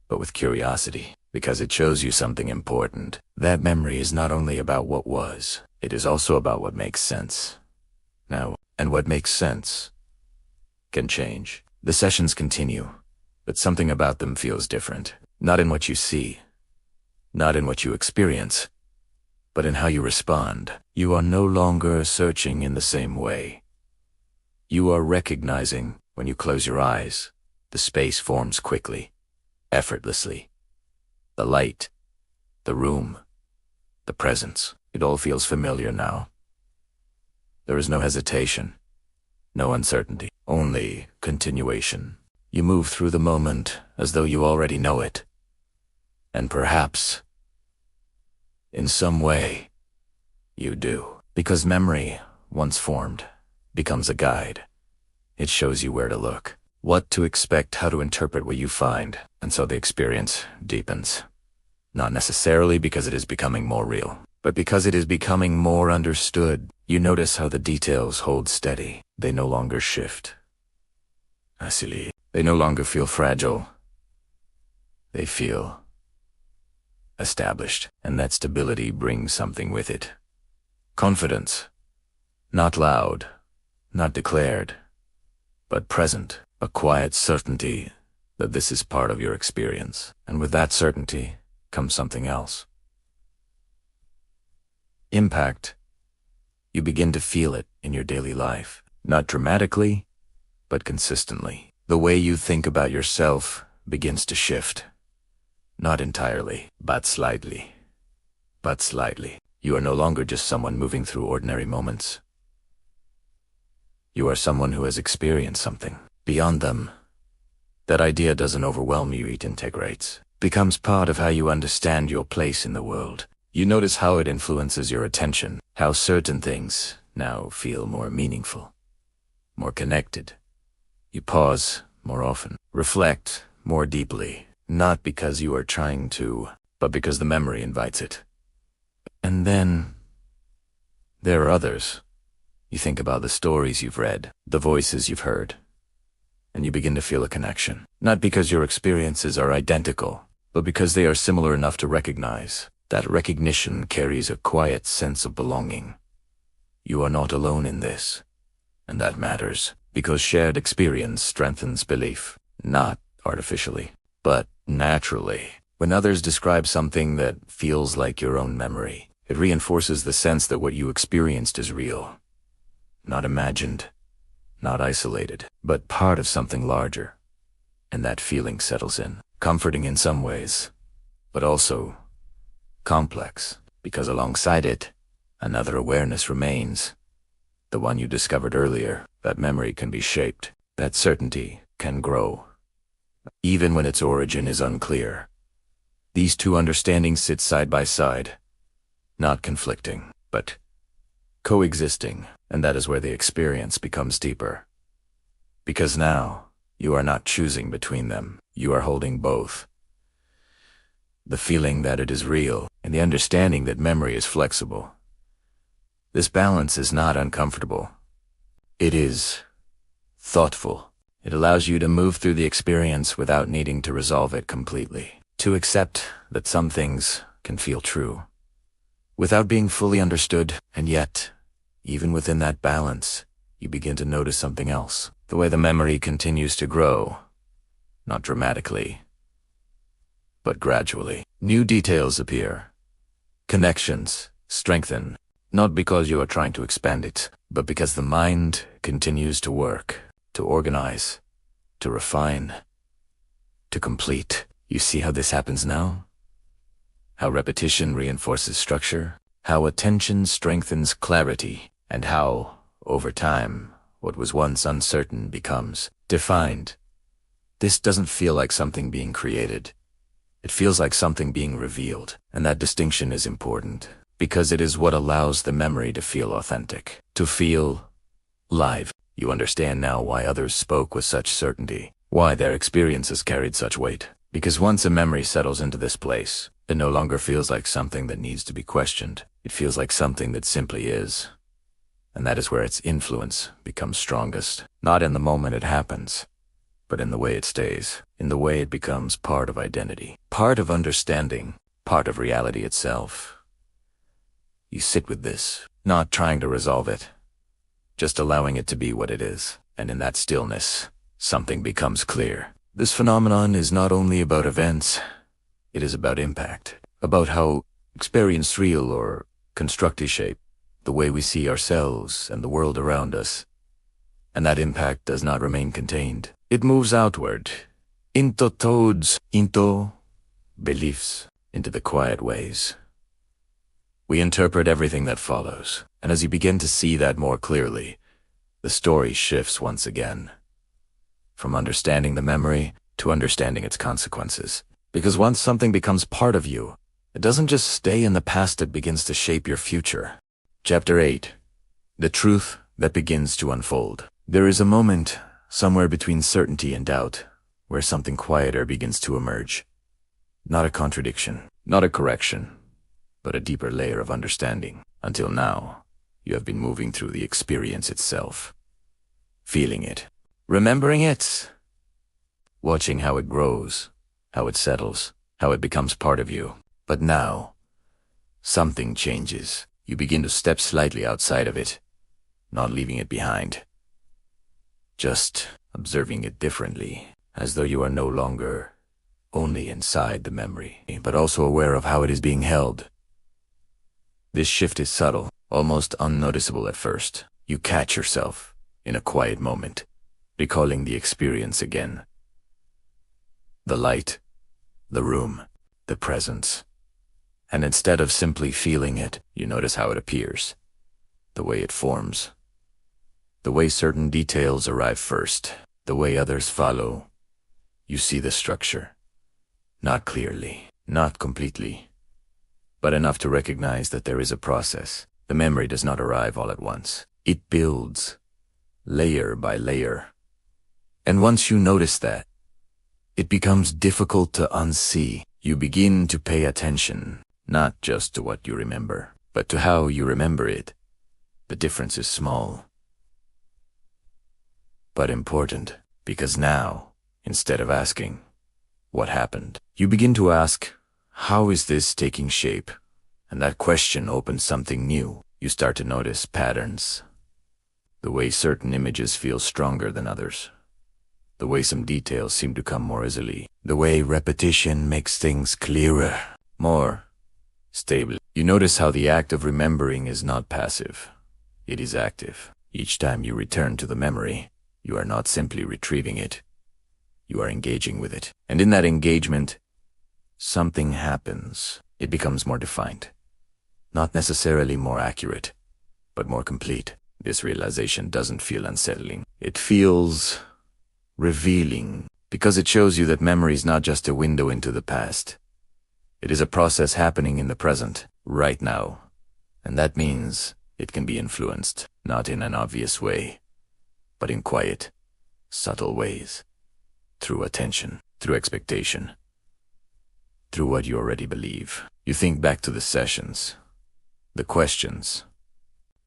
but with curiosity, because it shows you something important. That memory is not only about what was, it is also about what makes sense. Now, and what makes sense can change. The sessions continue, but something about them feels different. Not in what you see, not in what you experience, but in how you respond. You are no longer searching in the same way. You are recognizing when you close your eyes. The space forms quickly, effortlessly. The light, the room, the presence, it all feels familiar now. There is no hesitation, no uncertainty, only continuation. You move through the moment as though you already know it. And perhaps, in some way, you do. Because memory, once formed, becomes a guide. It shows you where to look, what to expect, how to interpret what you find. And so the experience deepens. Not necessarily because it is becoming more real, but because it is becoming more understood. You notice how the details hold steady. They no longer shift. They no longer feel fragile. They feel established, and that stability brings something with it. Confidence. Not loud, not declared, but present. A quiet certainty that this is part of your experience. And with that certainty comes something else. Impact. You begin to feel it in your daily life. Not dramatically, but consistently. The way you think about yourself begins to shift. Not entirely, but slightly. But slightly. You are no longer just someone moving through ordinary moments. You are someone who has experienced something beyond them. That idea doesn't overwhelm you, it integrates. Becomes part of how you understand your place in the world. You notice how it influences your attention, how certain things now feel more meaningful, more connected. You pause more often, reflect more deeply. Not because you are trying to, but because the memory invites it. And then, there are others. You think about the stories you've read, the voices you've heard, and you begin to feel a connection. Not because your experiences are identical, but because they are similar enough to recognize. That recognition carries a quiet sense of belonging. You are not alone in this, and that matters, because shared experience strengthens belief, not artificially, but naturally. When others describe something that feels like your own memory, it reinforces the sense that what you experienced is real. Not imagined, not isolated, but part of something larger. And that feeling settles in, comforting in some ways, but also complex, because alongside it, another awareness remains. The one you discovered earlier. That memory can be shaped, that certainty can grow, even when its origin is unclear. These two understandings sit side by side, not conflicting, but coexisting, and that is where the experience becomes deeper. Because now, you are not choosing between them, you are holding both. the feeling that it is real, and the understanding that memory is flexible. This balance is not uncomfortable. It is thoughtful. It allows you to move through the experience without needing to resolve it completely, to accept that some things can feel true without being fully understood, and yet, even within that balance, you begin to notice something else. The way the memory continues to grow, not dramatically, but gradually. New details appear. Connections strengthen, not because you are trying to expand it, but because the mind continues to work, to organize, to refine, to complete. You see how this happens now? How repetition reinforces structure, how attention strengthens clarity, and how, over time, what was once uncertain becomes defined. This doesn't feel like something being created. It feels like something being revealed, and that distinction is important, because it is what allows the memory to feel authentic, to feel live. You understand now why others spoke with such certainty, why their experiences carried such weight. Because once a memory settles into this place, it no longer feels like something that needs to be questioned. It feels like something that simply is. And that is where its influence becomes strongest. Not in the moment it happens, but in the way it stays, in the way it becomes part of identity, part of understanding, part of reality itself. You sit with this, not trying to resolve it, just allowing it to be what it is. And in that stillness, something becomes clear. This phenomenon is not only about events, it is about impact, about how experience real or constructive shape the way we see ourselves and the world around us. And that impact does not remain contained. It moves outward, into thoughts, into beliefs, into the quiet ways. We interpret everything that follows, and as you begin to see that more clearly, the story shifts once again. From understanding the memory to understanding its consequences. Because once something becomes part of you, it doesn't just stay in the past, it begins to shape your future. Chapter 8. The truth that begins to unfold. There is a moment, somewhere between certainty and doubt, where something quieter begins to emerge. Not a contradiction, not a correction, but a deeper layer of understanding. Until now, you have been moving through the experience itself, feeling it, remembering it, watching how it grows, how it settles, how it becomes part of you. But now, something changes. You begin to step slightly outside of it, not leaving it behind, just observing it differently, as though you are no longer only inside the memory, but also aware of how it is being held. This shift is subtle, almost unnoticeable at first. You catch yourself in a quiet moment, recalling the experience again. The light, the room, the presence. And instead of simply feeling it, you notice how it appears, the way it forms, the way certain details arrive first, the way others follow. You see the structure, not clearly, not completely, but enough to recognize that there is a process. The memory does not arrive all at once. It builds, layer by layer. And once you notice that, it becomes difficult to unsee. You begin to pay attention, not just to what you remember, but to how you remember it. The difference is small, but important, because now, instead of asking, what happened, you begin to ask, how is this taking shape? And that question opens something new. You start to notice patterns, the way certain images feel stronger than others, the way some details seem to come more easily, the way repetition makes things clearer, more stable. You notice how the act of remembering is not passive. It is active. Each time you return to the memory, you are not simply retrieving it. You are engaging with it. And in that engagement, something happens. It becomes more defined. Not necessarily more accurate, but more complete. This realization doesn't feel unsettling. It feels revealing, because it shows you that memory is not just a window into the past. It is a process happening in the present, right now. And that means it can be influenced, not in an obvious way, but in quiet, subtle ways, through attention, through expectation, through what you already believe. You think back to the sessions, the questions,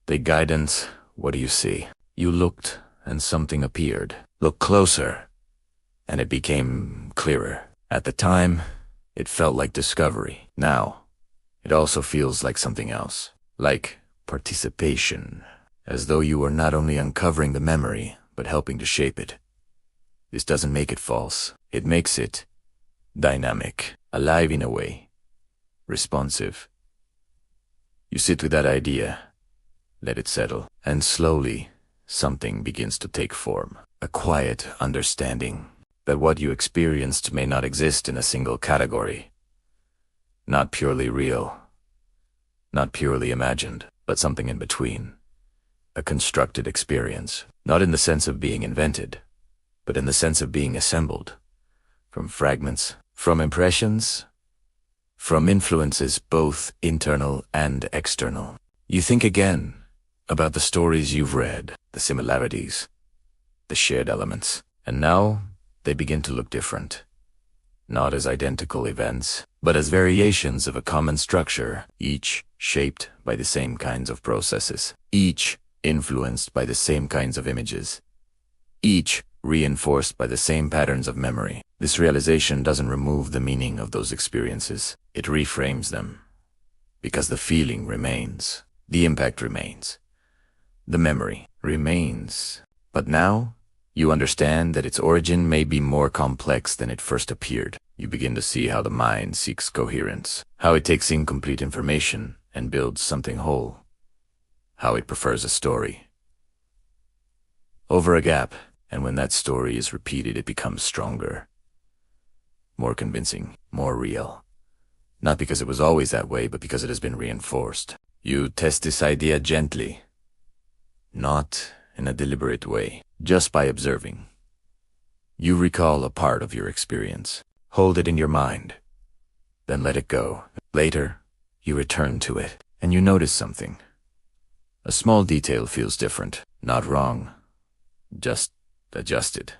the guidance. What do you see? You looked and something appeared. Look closer, and it became clearer. At the time, it felt like discovery. Now, it also feels like something else, like participation, as though you were not only uncovering the memory, but helping to shape it. This doesn't make it false. It makes it dynamic, alive in a way, responsive. You sit with that idea, let it settle, and slowly something begins to take form. A quiet understanding that what you experienced may not exist in a single category. Not purely real, not purely imagined, but something in between. A constructed experience, not in the sense of being invented, but in the sense of being assembled. From fragments, from impressions, from influences both internal and external. You think again about the stories you've read, the similarities, the shared elements, and now they begin to look different. Not as identical events, but as variations of a common structure, each shaped by the same kinds of processes, each influenced by the same kinds of images, each reinforced by the same patterns of memory. This realization doesn't remove the meaning of those experiences. It reframes them. Because the feeling remains. The impact remains. The memory remains. But now, you understand that its origin may be more complex than it first appeared. You begin to see how the mind seeks coherence, how it takes incomplete information and builds something whole, how it prefers a story over a gap, and when that story is repeated, it becomes stronger, more convincing, more real. Not because it was always that way, but because it has been reinforced. You test this idea gently, not in a deliberate way, just by observing. You recall a part of your experience, hold it in your mind, then let it go. Later, you return to it, and you notice something. A small detail feels different, not wrong, just adjusted.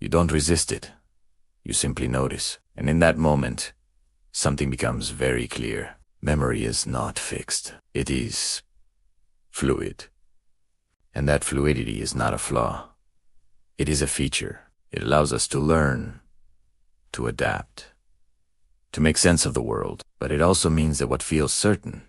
You don't resist it, you simply notice, and in that moment, something becomes very clear. Memory is not fixed, it is fluid. And that fluidity is not a flaw. It is a feature. It allows us to learn, to adapt, to make sense of the world. But it also means that what feels certain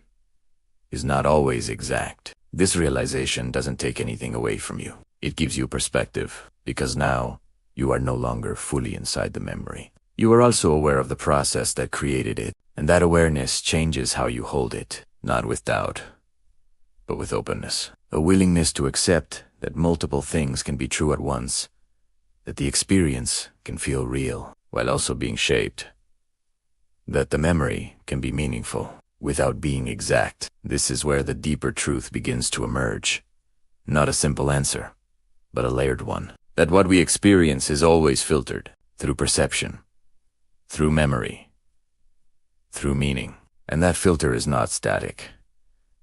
is not always exact. This realization doesn't take anything away from you. It gives you perspective, because now you are no longer fully inside the memory. You are also aware of the process that created it, and that awareness changes how you hold it, not with doubt, but with openness. A willingness to accept that multiple things can be true at once, that the experience can feel real while also being shaped, that the memory can be meaningful without being exact. This is where the deeper truth begins to emerge. Not a simple answer, but a layered one. That what we experience is always filtered through perception, through memory, through meaning. And that filter is not static.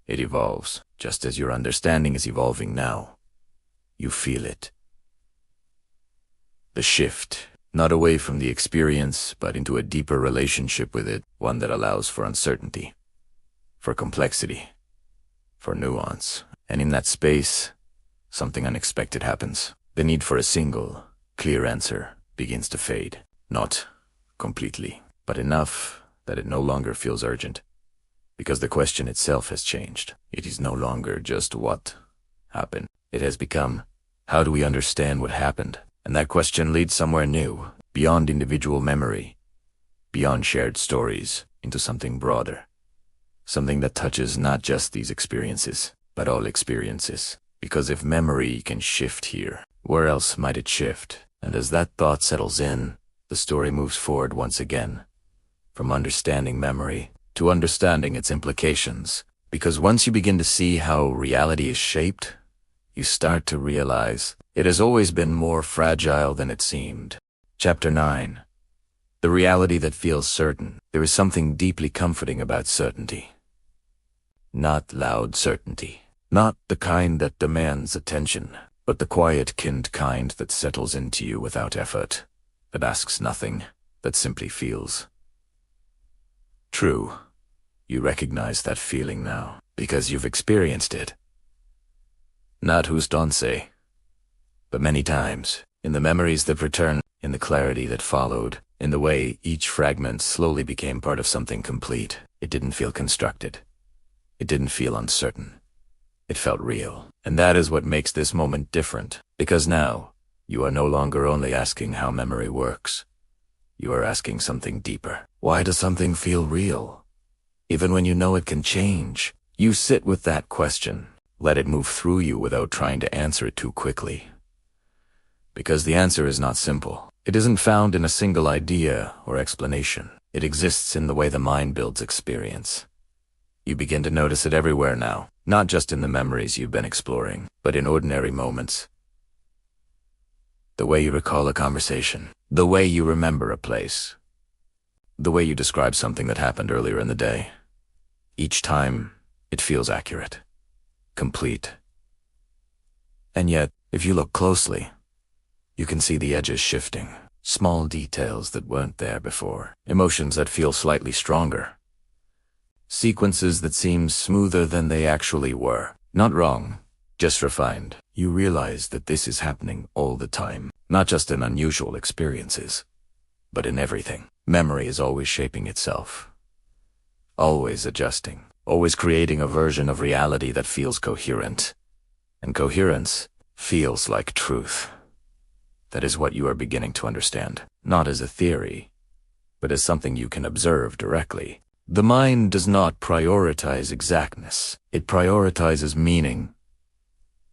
It evolves, just as your understanding is evolving now. You feel it. The shift, not away from the experience, but into a deeper relationship with it, one that allows for uncertainty, for complexity, for nuance. And in that space, something unexpected happens. The need for a single, clear answer begins to fade. Not completely, but enough that it no longer feels urgent. Because the question itself has changed. It is no longer just what happened. It has become, how do we understand what happened? And that question leads somewhere new, beyond individual memory, beyond shared stories, into something broader. Something that touches not just these experiences, but all experiences. Because if memory can shift here, where else might it shift? And as that thought settles in, the story moves forward once again, from understanding memory to understanding its implications. Because once you begin to see how reality is shaped, you start to realize it has always been more fragile than it seemed. Chapter 9. The reality that feels certain. There is something deeply comforting about certainty. Not loud certainty. Not the kind that demands attention, but the quiet kind that settles into you without effort, that asks nothing, that simply feels. True, you recognize that feeling now, because you've experienced it. Not justo, but many times, in the memories that return, in the clarity that followed, in the way each fragment slowly became part of something complete. It didn't feel constructed. It didn't feel uncertain. It felt real. And that is what makes this moment different, because now, you are no longer only asking how memory works. You are asking something deeper. Why does something feel real? Even when you know it can change, you sit with that question. Let it move through you without trying to answer it too quickly. Because the answer is not simple. It isn't found in a single idea or explanation. It exists in the way the mind builds experience. You begin to notice it everywhere now, not just in the memories you've been exploring, but in ordinary moments. The way you recall a conversation, the way you remember a place, the way you describe something that happened earlier in the day. Each time, it feels accurate, complete. And yet, if you look closely, you can see the edges shifting, small details that weren't there before, emotions that feel slightly stronger, sequences that seem smoother than they actually were. Not wrong, just refined. You realize that this is happening all the time, not just in unusual experiences, but in everything. Memory is always shaping itself, always adjusting, always creating a version of reality that feels coherent. And coherence feels like truth. That is what you are beginning to understand, not as a theory, but as something you can observe directly. The mind does not prioritize exactness. It prioritizes meaning.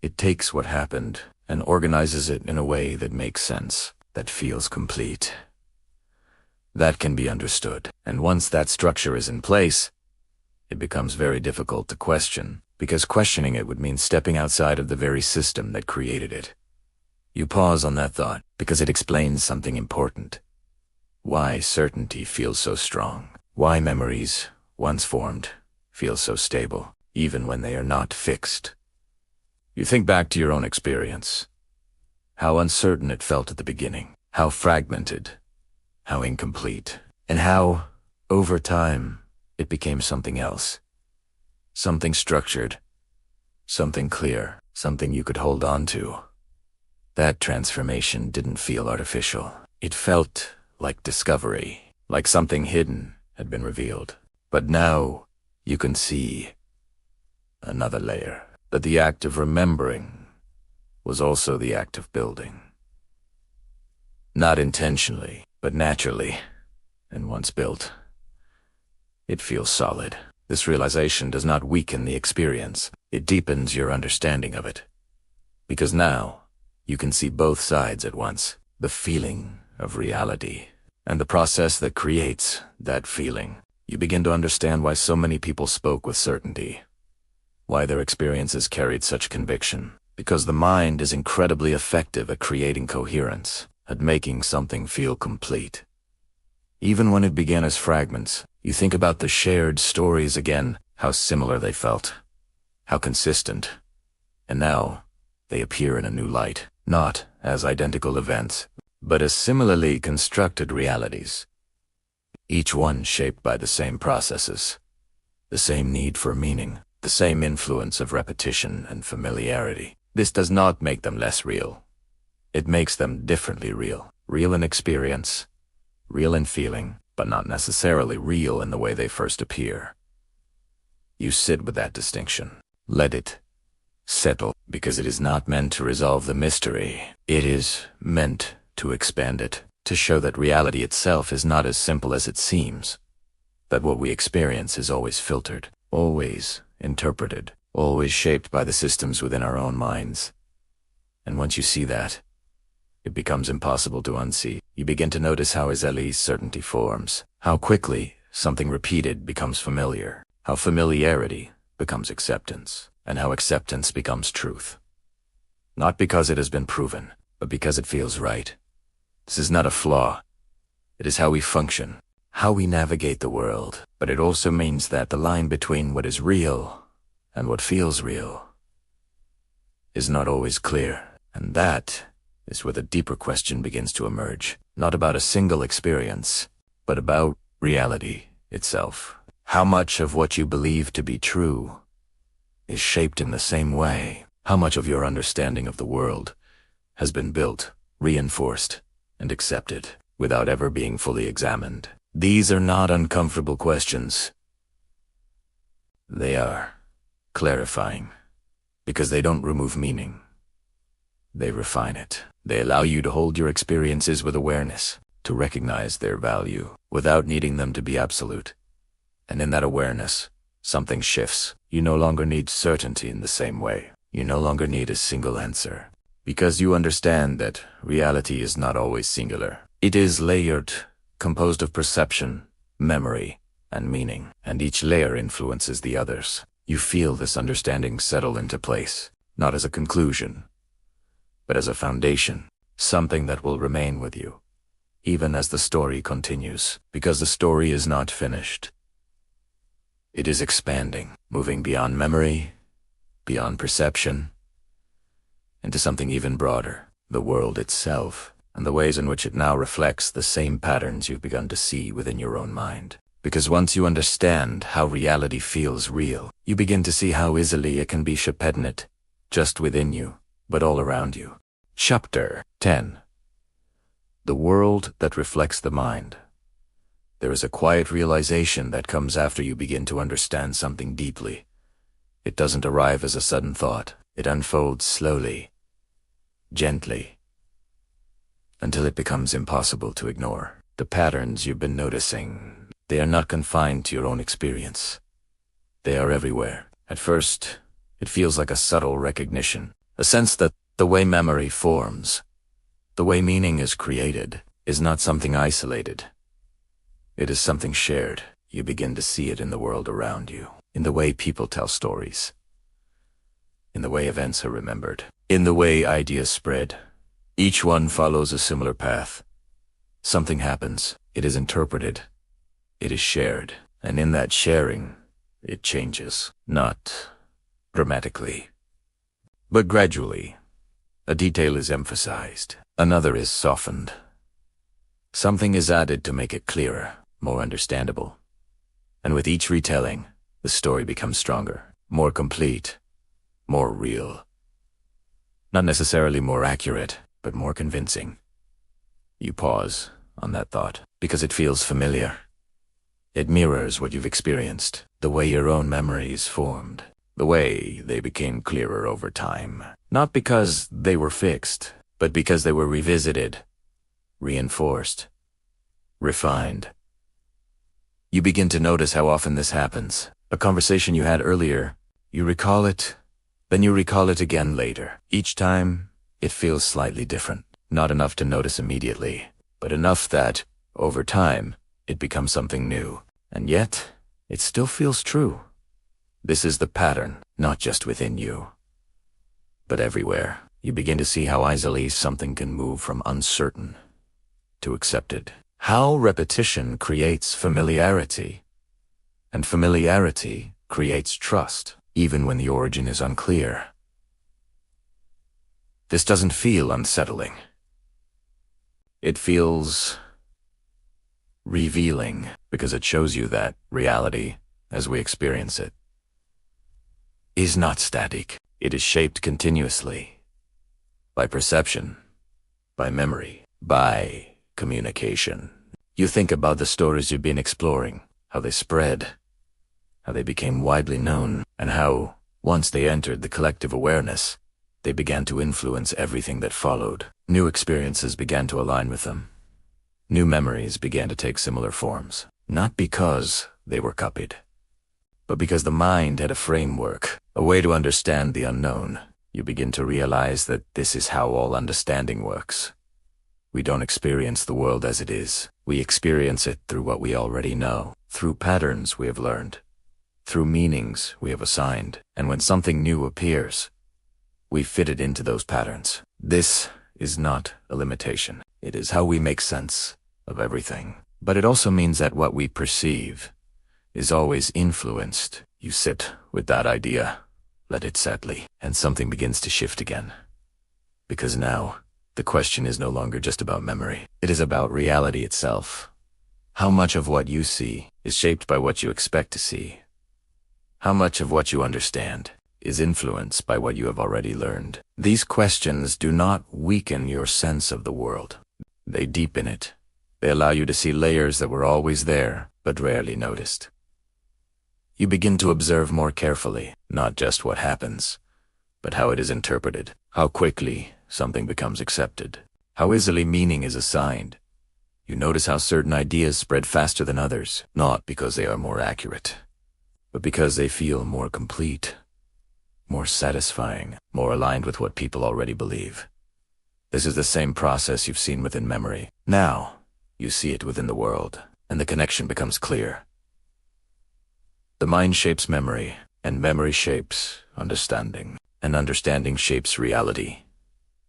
It takes what happened and organizes it in a way that makes sense, that feels complete. That can be understood, and once that structure is in place, it becomes very difficult to question, because questioning it would mean stepping outside of the very system that created it. You pause on that thought, because it explains something important. Why certainty feels so strong. Why memories, once formed, feel so stable, even when they are not fixed. You think back to your own experience. How uncertain it felt at the beginning, how fragmented, how incomplete, and how, over time, it became something else. Something structured, something clear, something you could hold on to. That transformation didn't feel artificial. It felt like discovery, like something hidden had been revealed. But now, you can see another layer, that the act of remembering was also the act of building. Not intentionally, but naturally, and once built, it feels solid. This realization does not weaken the experience, it deepens your understanding of it. Because now, you can see both sides at once, the feeling of reality, and the process that creates that feeling. You begin to understand why so many people spoke with certainty, why their experiences carried such conviction. Because the mind is incredibly effective at creating coherence, at making something feel complete. Even when it began as fragments, you think about the shared stories again, how similar they felt, how consistent. And now, they appear in a new light, not as identical events, but as similarly constructed realities. Each one shaped by the same processes, the same need for meaning, the same influence of repetition and familiarity. This does not make them less real. It makes them differently real. Real in experience, real in feeling, but not necessarily real in the way they first appear. You sit with that distinction. Let it settle, because it is not meant to resolve the mystery. It is meant to expand it, to show that reality itself is not as simple as it seems, that what we experience is always filtered, always interpreted, always shaped by the systems within our own minds. And once you see that, it becomes impossible to unsee. You begin to notice how easily certainty forms, how quickly something repeated becomes familiar, how familiarity becomes acceptance, and how acceptance becomes truth. Not because it has been proven, but because it feels right. This is not a flaw. It is how we function, how we navigate the world. But it also means that the line between what is real and what feels real is not always clear. And that is where the deeper question begins to emerge, not about a single experience, but about reality itself. How much of what you believe to be true is shaped in the same way? How much of your understanding of the world has been built, reinforced, and accepted without ever being fully examined? These are not uncomfortable questions. They are clarifying, because they don't remove meaning. They refine it. They allow you to hold your experiences with awareness, to recognize their value without needing them to be absolute. And in that awareness, something shifts. You no longer need certainty in the same way. You no longer need a single answer, because you understand that reality is not always singular. It is layered, composed of perception, memory, and meaning, and each layer influences the others. You feel this understanding settle into place, not as a conclusion, but as a foundation, something that will remain with you, even as the story continues, because the story is not finished. It is expanding, moving beyond memory, beyond perception, into something even broader, the world itself, and the ways in which it now reflects the same patterns you've begun to see within your own mind. Because once you understand how reality feels real, you begin to see how easily it can be shaped, not just within you, but all around you. Chapter 10. The world that reflects the mind. There is a quiet realization that comes after you begin to understand something deeply. It doesn't arrive as a sudden thought. It unfolds slowly, gently, until it becomes impossible to ignore. The patterns you've been noticing, they are not confined to your own experience. They are everywhere. At first, it feels like a subtle recognition, a sense that the way memory forms, the way meaning is created, is not something isolated. It is something shared. You begin to see it in the world around you, in the way people tell stories, in the way events are remembered, in the way ideas spread. Each one follows a similar path. Something happens, it is interpreted, it is shared, and in that sharing, it changes. Not dramatically, but gradually. A detail is emphasized, another is softened. Something is added to make it clearer, more understandable. And with each retelling, the story becomes stronger, more complete, more real. Not necessarily more accurate, but more convincing. You pause on that thought, because it feels familiar. It mirrors what you've experienced, the way your own memories formed, the way they became clearer over time. Not because they were fixed, but because they were revisited, reinforced, refined. You begin to notice how often this happens. A conversation you had earlier, you recall it, then you recall it again later. Each time, it feels slightly different. Not enough to notice immediately, but enough that, over time, it becomes something new. And yet, it still feels true. This is the pattern, not just within you, but everywhere. You begin to see how easily something can move from uncertain to accepted. How repetition creates familiarity, and familiarity creates trust, even when the origin is unclear. This doesn't feel unsettling. It feels revealing, because it shows you that reality, as we experience it, is not static. It is shaped continuously by perception, by memory, by communication. You think about the stories you've been exploring, how they spread, how they became widely known, and how, once they entered the collective awareness, they began to influence everything that followed. New experiences began to align with them. New memories began to take similar forms, not because they were copied, but because the mind had a framework, a way to understand the unknown. You begin to realize that this is how all understanding works. We don't experience the world as it is. We experience it through what we already know, through patterns we have learned, through meanings we have assigned. And when something new appears, we fit it into those patterns. This is not a limitation. It is how we make sense of everything. But it also means that what we perceive is always influenced. You sit with that idea, let it settle, and something begins to shift again. Because now, the question is no longer just about memory. It is about reality itself. How much of what you see is shaped by what you expect to see? How much of what you understand is influenced by what you have already learned? These questions do not weaken your sense of the world. They deepen it. They allow you to see layers that were always there, but rarely noticed. You begin to observe more carefully, not just what happens, but how it is interpreted, how quickly something becomes accepted, how easily meaning is assigned. You notice how certain ideas spread faster than others, not because they are more accurate, but because they feel more complete, more satisfying, more aligned with what people already believe. This is the same process you've seen within memory. Now, you see it within the world, and the connection becomes clear. The mind shapes memory, and memory shapes understanding, and understanding shapes reality.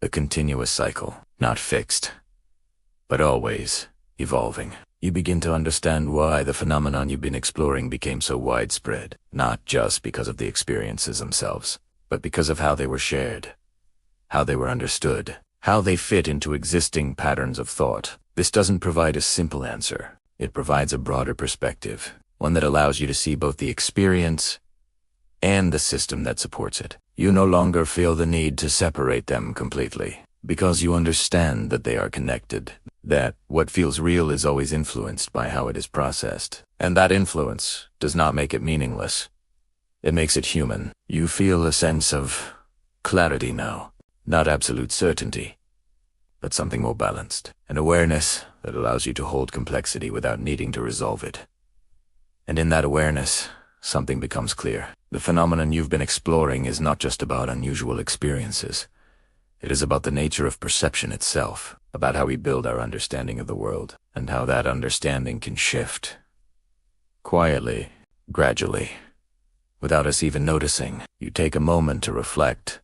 A continuous cycle, not fixed, but always evolving. You begin to understand why the phenomenon you've been exploring became so widespread, not just because of the experiences themselves, but because of how they were shared, how they were understood, how they fit into existing patterns of thought. This doesn't provide a simple answer. It provides a broader perspective, one that allows you to see both the experience and the system that supports it. You no longer feel the need to separate them completely, because you understand that they are connected, that what feels real is always influenced by how it is processed. And that influence does not make it meaningless. It makes it human. You feel a sense of clarity now, not absolute certainty, but something more balanced, an awareness that allows you to hold complexity without needing to resolve it. And in that awareness, something becomes clear. The phenomenon you've been exploring is not just about unusual experiences. It is about the nature of perception itself, about how we build our understanding of the world, and how that understanding can shift. Quietly, gradually, without us even noticing, you take a moment to reflect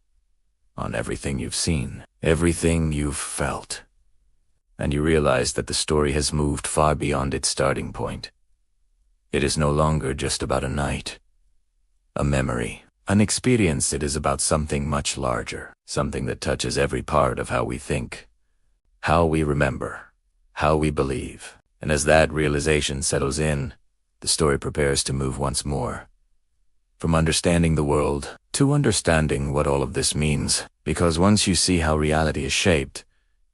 on everything you've seen, everything you've felt, and you realize that the story has moved far beyond its starting point. It is no longer just about a night, a memory, an experience. It is about something much larger, something that touches every part of how we think, how we remember, how we believe. And as that realization settles in, the story prepares to move once more. From understanding the world to understanding what all of this means, because once you see how reality is shaped,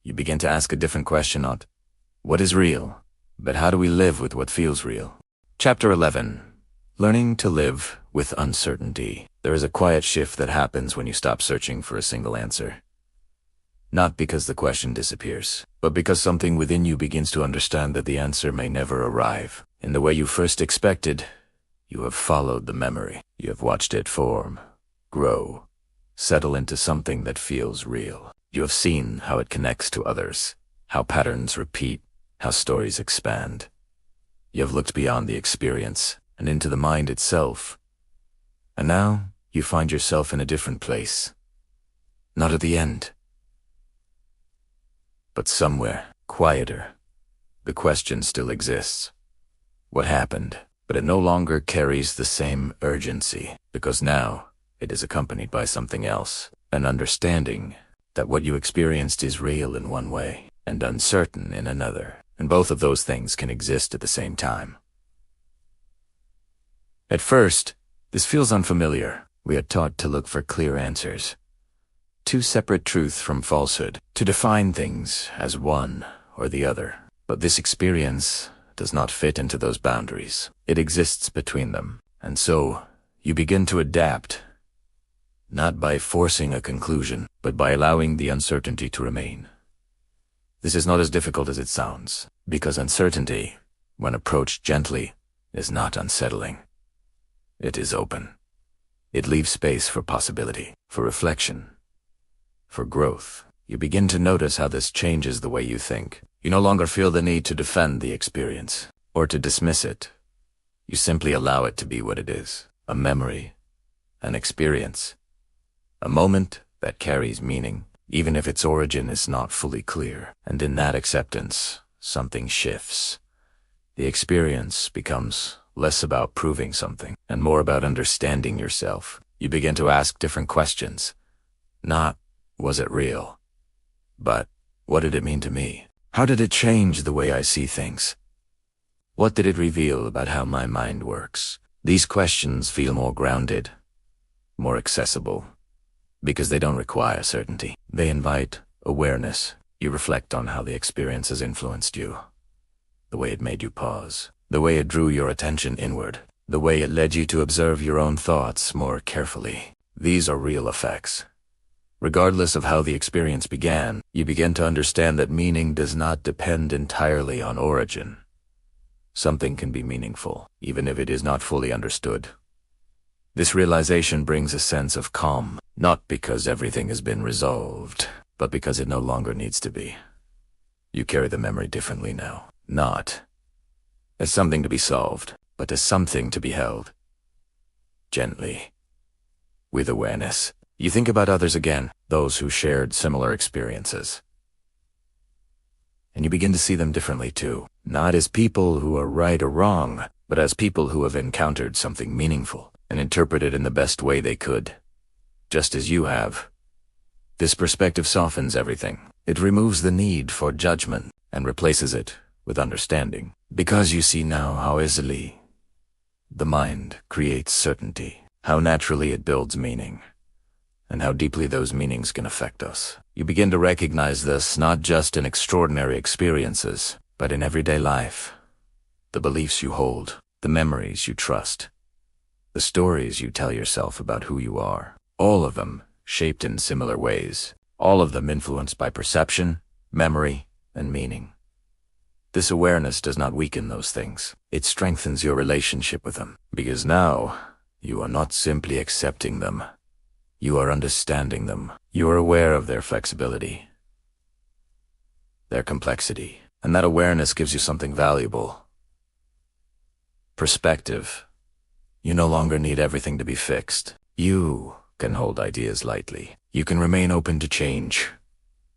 you begin to ask a different question, not what is real, but how do we live with what feels real? Chapter 11. Learning to live with uncertainty. There is a quiet shift that happens when you stop searching for a single answer. Not because the question disappears, but because something within you begins to understand that the answer may never arrive in the way you first expected. You have followed the memory. You have watched it form, grow, settle into something that feels real. You have seen how it connects to others, how patterns repeat, how stories expand. You have looked beyond the experience and into the mind itself. And now you find yourself in a different place. Not at the end, but somewhere quieter. The question still exists. What happened? But it no longer carries the same urgency, because now it is accompanied by something else, an understanding that what you experienced is real in one way and uncertain in another, and both of those things can exist at the same time. At first, this feels unfamiliar. We are taught to look for clear answers, to separate truth from falsehood, to define things as one or the other. But this experience does not fit into those boundaries. It exists between them. And so, you begin to adapt, not by forcing a conclusion, but by allowing the uncertainty to remain. This is not as difficult as it sounds, because uncertainty, when approached gently, is not unsettling. It is open. It leaves space for possibility, for reflection, for growth. You begin to notice how this changes the way you think. You no longer feel the need to defend the experience or to dismiss it. You simply allow it to be what it is, a memory, an experience, a moment that carries meaning, even if its origin is not fully clear. And in that acceptance, something shifts. The experience becomes less about proving something and more about understanding yourself. You begin to ask different questions. Not, was it real? But, what did it mean to me? How did it change the way I see things? What did it reveal about how my mind works? These questions feel more grounded, more accessible, because they don't require certainty. They invite awareness. You reflect on how the experience has influenced you, the way it made you pause, the way it drew your attention inward, the way it led you to observe your own thoughts more carefully. These are real effects. Regardless of how the experience began, you begin to understand that meaning does not depend entirely on origin. Something can be meaningful, even if it is not fully understood. This realization brings a sense of calm, not because everything has been resolved, but because it no longer needs to be. You carry the memory differently now, not as something to be solved, but as something to be held. Gently, with awareness. You think about others again, those who shared similar experiences. And you begin to see them differently too, not as people who are right or wrong, but as people who have encountered something meaningful and interpreted it in the best way they could, just as you have. This perspective softens everything. It removes the need for judgment and replaces it with understanding, because you see now how easily the mind creates certainty, how naturally it builds meaning, and how deeply those meanings can affect us. You begin to recognize this not just in extraordinary experiences, but in everyday life. The beliefs you hold, the memories you trust, the stories you tell yourself about who you are, all of them shaped in similar ways, all of them influenced by perception, memory, and meaning. This awareness does not weaken those things. It strengthens your relationship with them, because now you are not simply accepting them. You are understanding them. You are aware of their flexibility, their complexity, and that awareness gives you something valuable. Perspective. You no longer need everything to be fixed. You can hold ideas lightly. You can remain open to change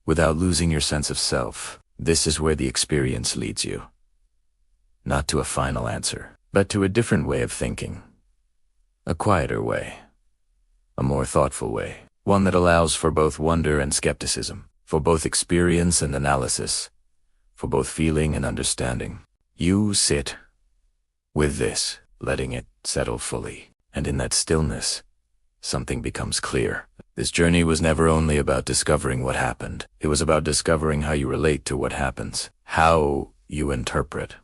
without losing your sense of self. This is where the experience leads you. Not to a final answer, but to a different way of thinking. A quieter way. A more thoughtful way. One that allows for both wonder and skepticism, for both experience and analysis, for both feeling and understanding. You sit with this, letting it settle fully, and in that stillness, something becomes clear. This journey was never only about discovering what happened. It was about discovering how you relate to what happens, how you interpret,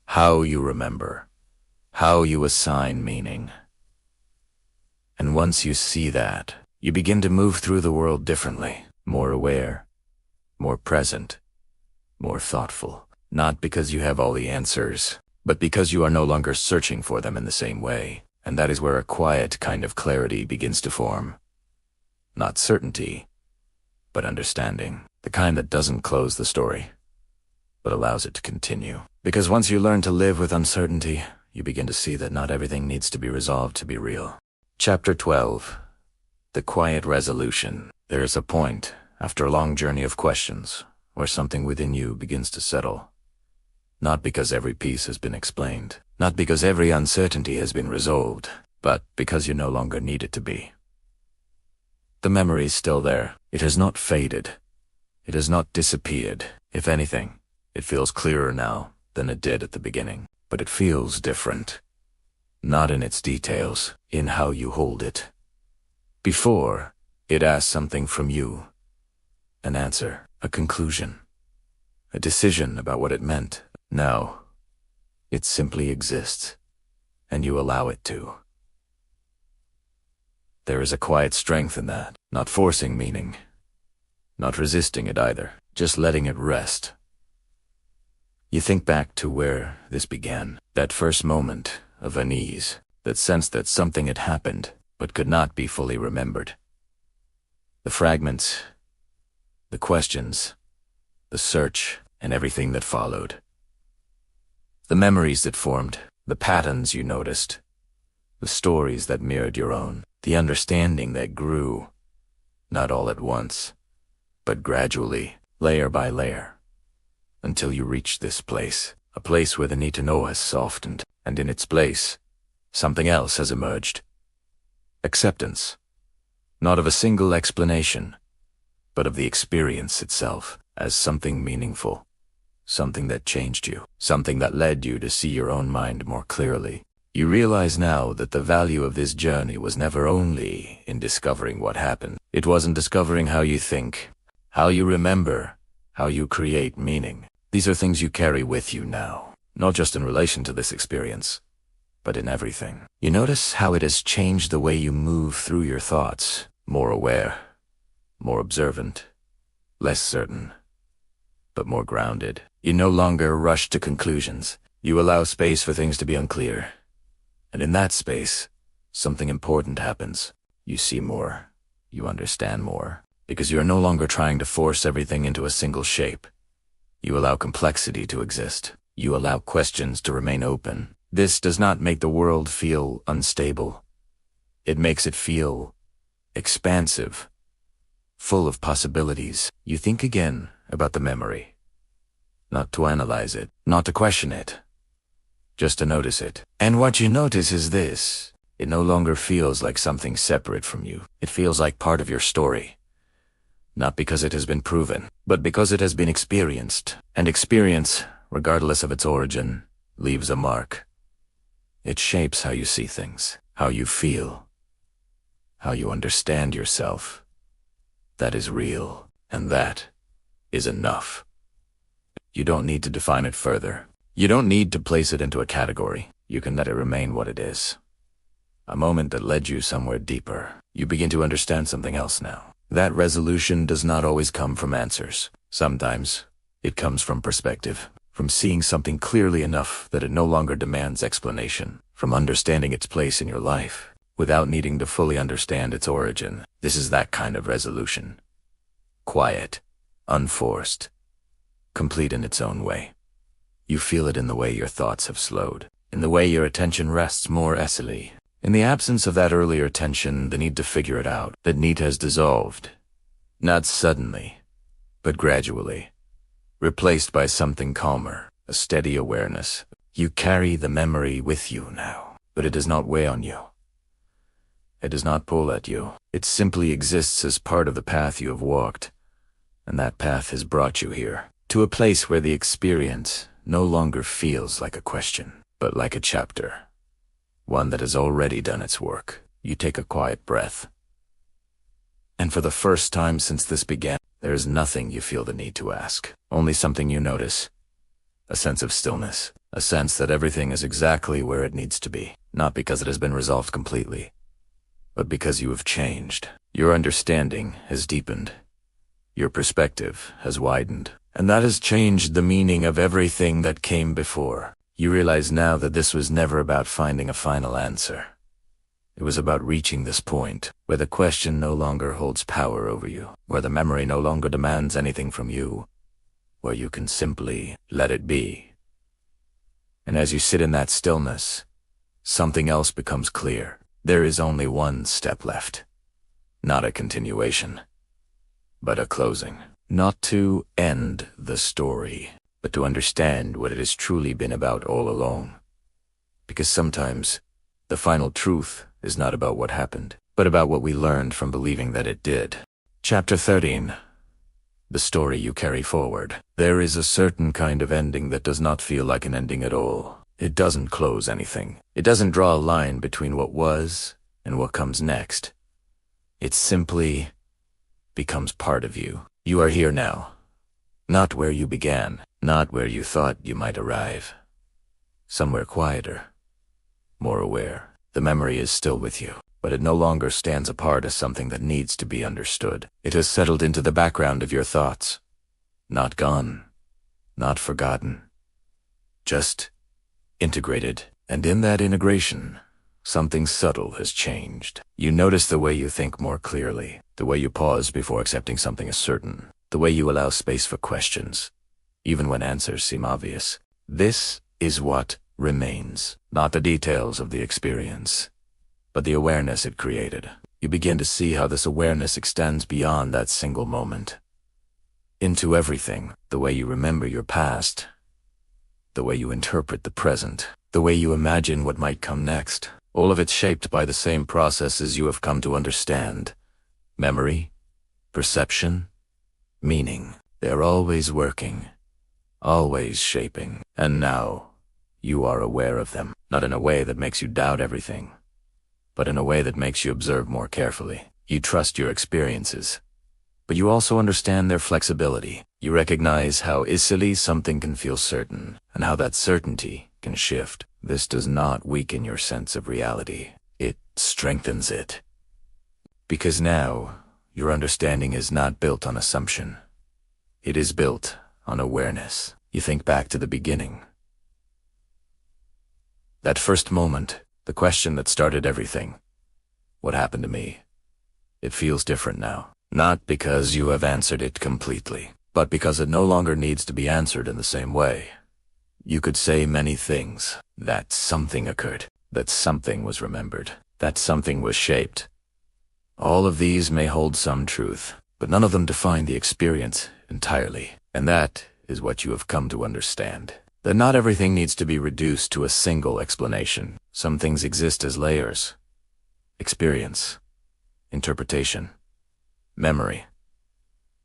how you remember, how you assign meaning. And once you see that, you begin to move through the world differently, more aware, more present, more thoughtful. Not because you have all the answers, but because you are no longer searching for them in the same way. And that is where a quiet kind of clarity begins to form. Not certainty, but understanding. The kind that doesn't close the story, but allows it to continue. Because once you learn to live with uncertainty, you begin to see that not everything needs to be resolved to be real. Chapter 12. The Quiet Resolution. There is a point, after a long journey of questions, where something within you begins to settle. Not because every piece has been explained, not because every uncertainty has been resolved, but because you no longer need it to be. The memory is still there. It has not faded. It has not disappeared. If anything, it feels clearer now than it did at the beginning. But it feels different. Not in its details, in how you hold it. Before, it asked something from you. An answer, a conclusion, a decision about what it meant. Now, it simply exists, and you allow it to. There is a quiet strength in that, not forcing meaning, not resisting it either, just letting it rest. You think back to where this began, that first moment of unease, that sense that something had happened, but could not be fully remembered. The fragments, the questions, the search, and everything that followed. The memories that formed, the patterns you noticed, the stories that mirrored your own, the understanding that grew, not all at once, but gradually, layer by layer, until you reached this place, a place where the need to know has softened, and in its place, something else has emerged. Acceptance, not of a single explanation, but of the experience itself as something meaningful, something that changed you, something that led you to see your own mind more clearly. You realize now that the value of this journey was never only in discovering what happened. It was in discovering how you think, how you remember, how you create meaning. These are things you carry with you now, not just in relation to this experience, but in everything. You notice how it has changed the way you move through your thoughts, more aware, more observant, less certain, but more grounded. You no longer rush to conclusions. You allow space for things to be unclear. And in that space, something important happens. You see more. You understand more. Because you are no longer trying to force everything into a single shape. You allow complexity to exist. You allow questions to remain open. This does not make the world feel unstable. It makes it feel expansive, full of possibilities. You think again about the memory. Not to analyze it, not to question it, just to notice it. And what you notice is this: it no longer feels like something separate from you. It feels like part of your story. Not because it has been proven, but because it has been experienced. And experience, regardless of its origin, leaves a mark. It shapes how you see things, how you feel, how you understand yourself. That is real, and that is enough. You don't need to define it further. You don't need to place it into a category. You can let it remain what it is. A moment that led you somewhere deeper. You begin to understand something else now. That resolution does not always come from answers. Sometimes it comes from perspective, from seeing something clearly enough that it no longer demands explanation, from understanding its place in your life without needing to fully understand its origin. This is that kind of resolution. Quiet, unforced, complete in its own way. You feel it in the way your thoughts have slowed, in the way your attention rests more easily. In the absence of that earlier tension, the need to figure it out, that need has dissolved. Not suddenly, but gradually, replaced by something calmer, a steady awareness. You carry the memory with you now, but it does not weigh on you. It does not pull at you. It simply exists as part of the path you have walked, and that path has brought you here, to a place where the experience no longer feels like a question, but like a chapter. One that has already done its work. You take a quiet breath. And for the first time since this began, there is nothing you feel the need to ask. Only something you notice. A sense of stillness. A sense that everything is exactly where it needs to be. Not because it has been resolved completely, but because you have changed. Your understanding has deepened. Your perspective has widened. And that has changed the meaning of everything that came before. You realize now that this was never about finding a final answer. It was about reaching this point, where the question no longer holds power over you, where the memory no longer demands anything from you, where you can simply let it be. And as you sit in that stillness, something else becomes clear. There is only one step left. Not a continuation, but a closing. Not to end the story, but to understand what it has truly been about all along. Because sometimes, the final truth is not about what happened, but about what we learned from believing that it did. Chapter 13. The story you carry forward. There is a certain kind of ending that does not feel like an ending at all. It doesn't close anything. It doesn't draw a line between what was and what comes next. It simply becomes part of you. You are here now. Not where you began, not where you thought you might arrive. Somewhere quieter, more aware. The memory is still with you, but it no longer stands apart as something that needs to be understood. It has settled into the background of your thoughts. Not gone, not forgotten, just integrated. And in that integration, something subtle has changed. You notice the way you think more clearly, the way you pause before accepting something as certain, the way you allow space for questions, even when answers seem obvious. This is what remains, not the details of the experience, but the awareness it created. You begin to see how this awareness extends beyond that single moment, into everything, the way you remember your past, the way you interpret the present, the way you imagine what might come next. All of it shaped by the same processes you have come to understand. Memory, perception, meaning. They're always working, always shaping. And now, you are aware of them, not in a way that makes you doubt everything, but in a way that makes you observe more carefully. You trust your experiences, but you also understand their flexibility. You recognize how easily something can feel certain, and how that certainty can shift. This does not weaken your sense of reality. It strengthens it. Because now, your understanding is not built on assumption. It is built on awareness. You think back to the beginning. That first moment, the question that started everything. What happened to me? It feels different now. Not because you have answered it completely, but because it no longer needs to be answered in the same way. You could say many things. That something occurred, that something was remembered, that something was shaped. All of these may hold some truth, but none of them define the experience entirely. And that is what you have come to understand. That not everything needs to be reduced to a single explanation. Some things exist as layers. Experience, interpretation, memory,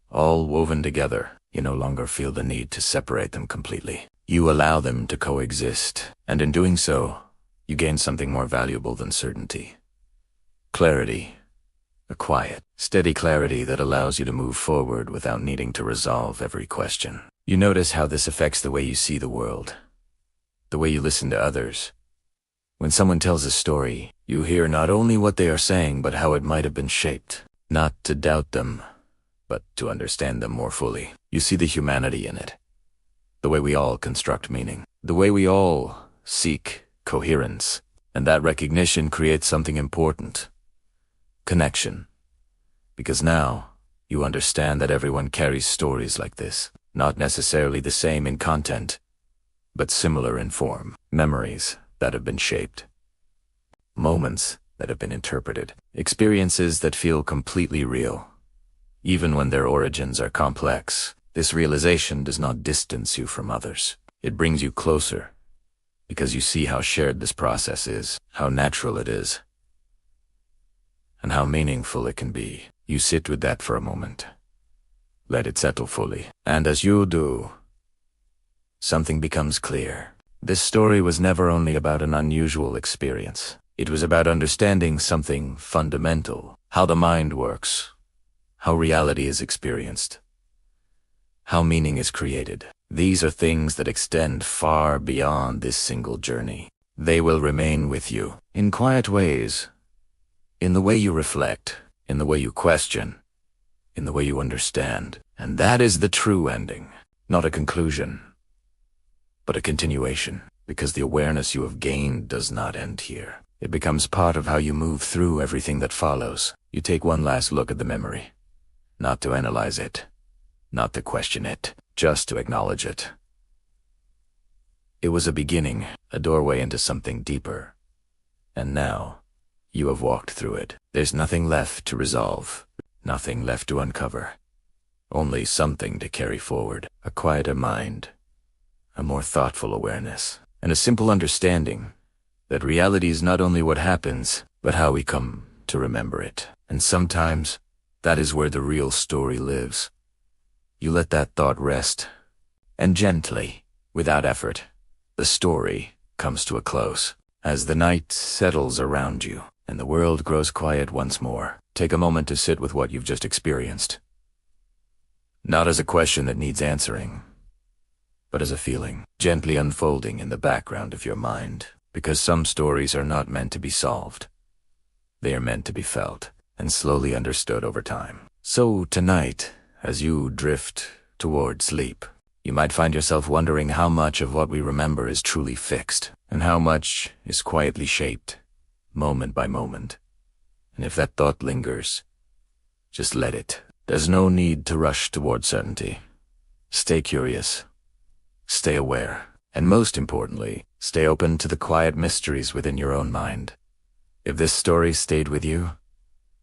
all woven together. You no longer feel the need to separate them completely. You allow them to coexist, and in doing so, you gain something more valuable than certainty. Clarity. A quiet, steady clarity that allows you to move forward without needing to resolve every question. You notice how this affects the way you see the world, the way you listen to others. When someone tells a story, you hear not only what they are saying, but how it might have been shaped. Not to doubt them, but to understand them more fully. You see the humanity in it, the way we all construct meaning, the way we all seek coherence, and that recognition creates something important. Connection. Because now, you understand that everyone carries stories like this, not necessarily the same in content, but similar in form. Memories that have been shaped. Moments that have been interpreted. Experiences that feel completely real. Even when their origins are complex, this realization does not distance you from others. It brings you closer, because you see how shared this process is, how natural it is, and how meaningful it can be. You sit with that for a moment. Let it settle fully. And as you do, something becomes clear. This story was never only about an unusual experience. It was about understanding something fundamental. How the mind works. How reality is experienced. How meaning is created. These are things that extend far beyond this single journey. They will remain with you in quiet ways. In the way you reflect, in the way you question, in the way you understand. And that is the true ending, not a conclusion, but a continuation, because the awareness you have gained does not end here. It becomes part of how you move through everything that follows. You take one last look at the memory, not to analyze it, not to question it, just to acknowledge it. It was a beginning, a doorway into something deeper. And now, you have walked through it. There's nothing left to resolve, nothing left to uncover. Only something to carry forward, a quieter mind, a more thoughtful awareness, and a simple understanding that reality is not only what happens, but how we come to remember it. And sometimes, that is where the real story lives. You let that thought rest, and gently, without effort, the story comes to a close. As the night settles around you, and the world grows quiet once more, take a moment to sit with what you've just experienced. Not as a question that needs answering, but as a feeling, gently unfolding in the background of your mind. Because some stories are not meant to be solved. They are meant to be felt, and slowly understood over time. So tonight, as you drift toward sleep, you might find yourself wondering how much of what we remember is truly fixed, and how much is quietly shaped, moment by moment. And if that thought lingers, just let it. There's no need to rush toward certainty. Stay curious, stay aware, and most importantly, stay open to the quiet mysteries within your own mind. If this story stayed with you,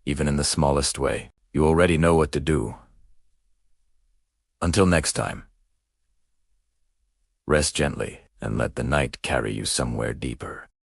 even in the smallest way, you already know what to do. Until next time, rest gently and let the night carry you somewhere deeper.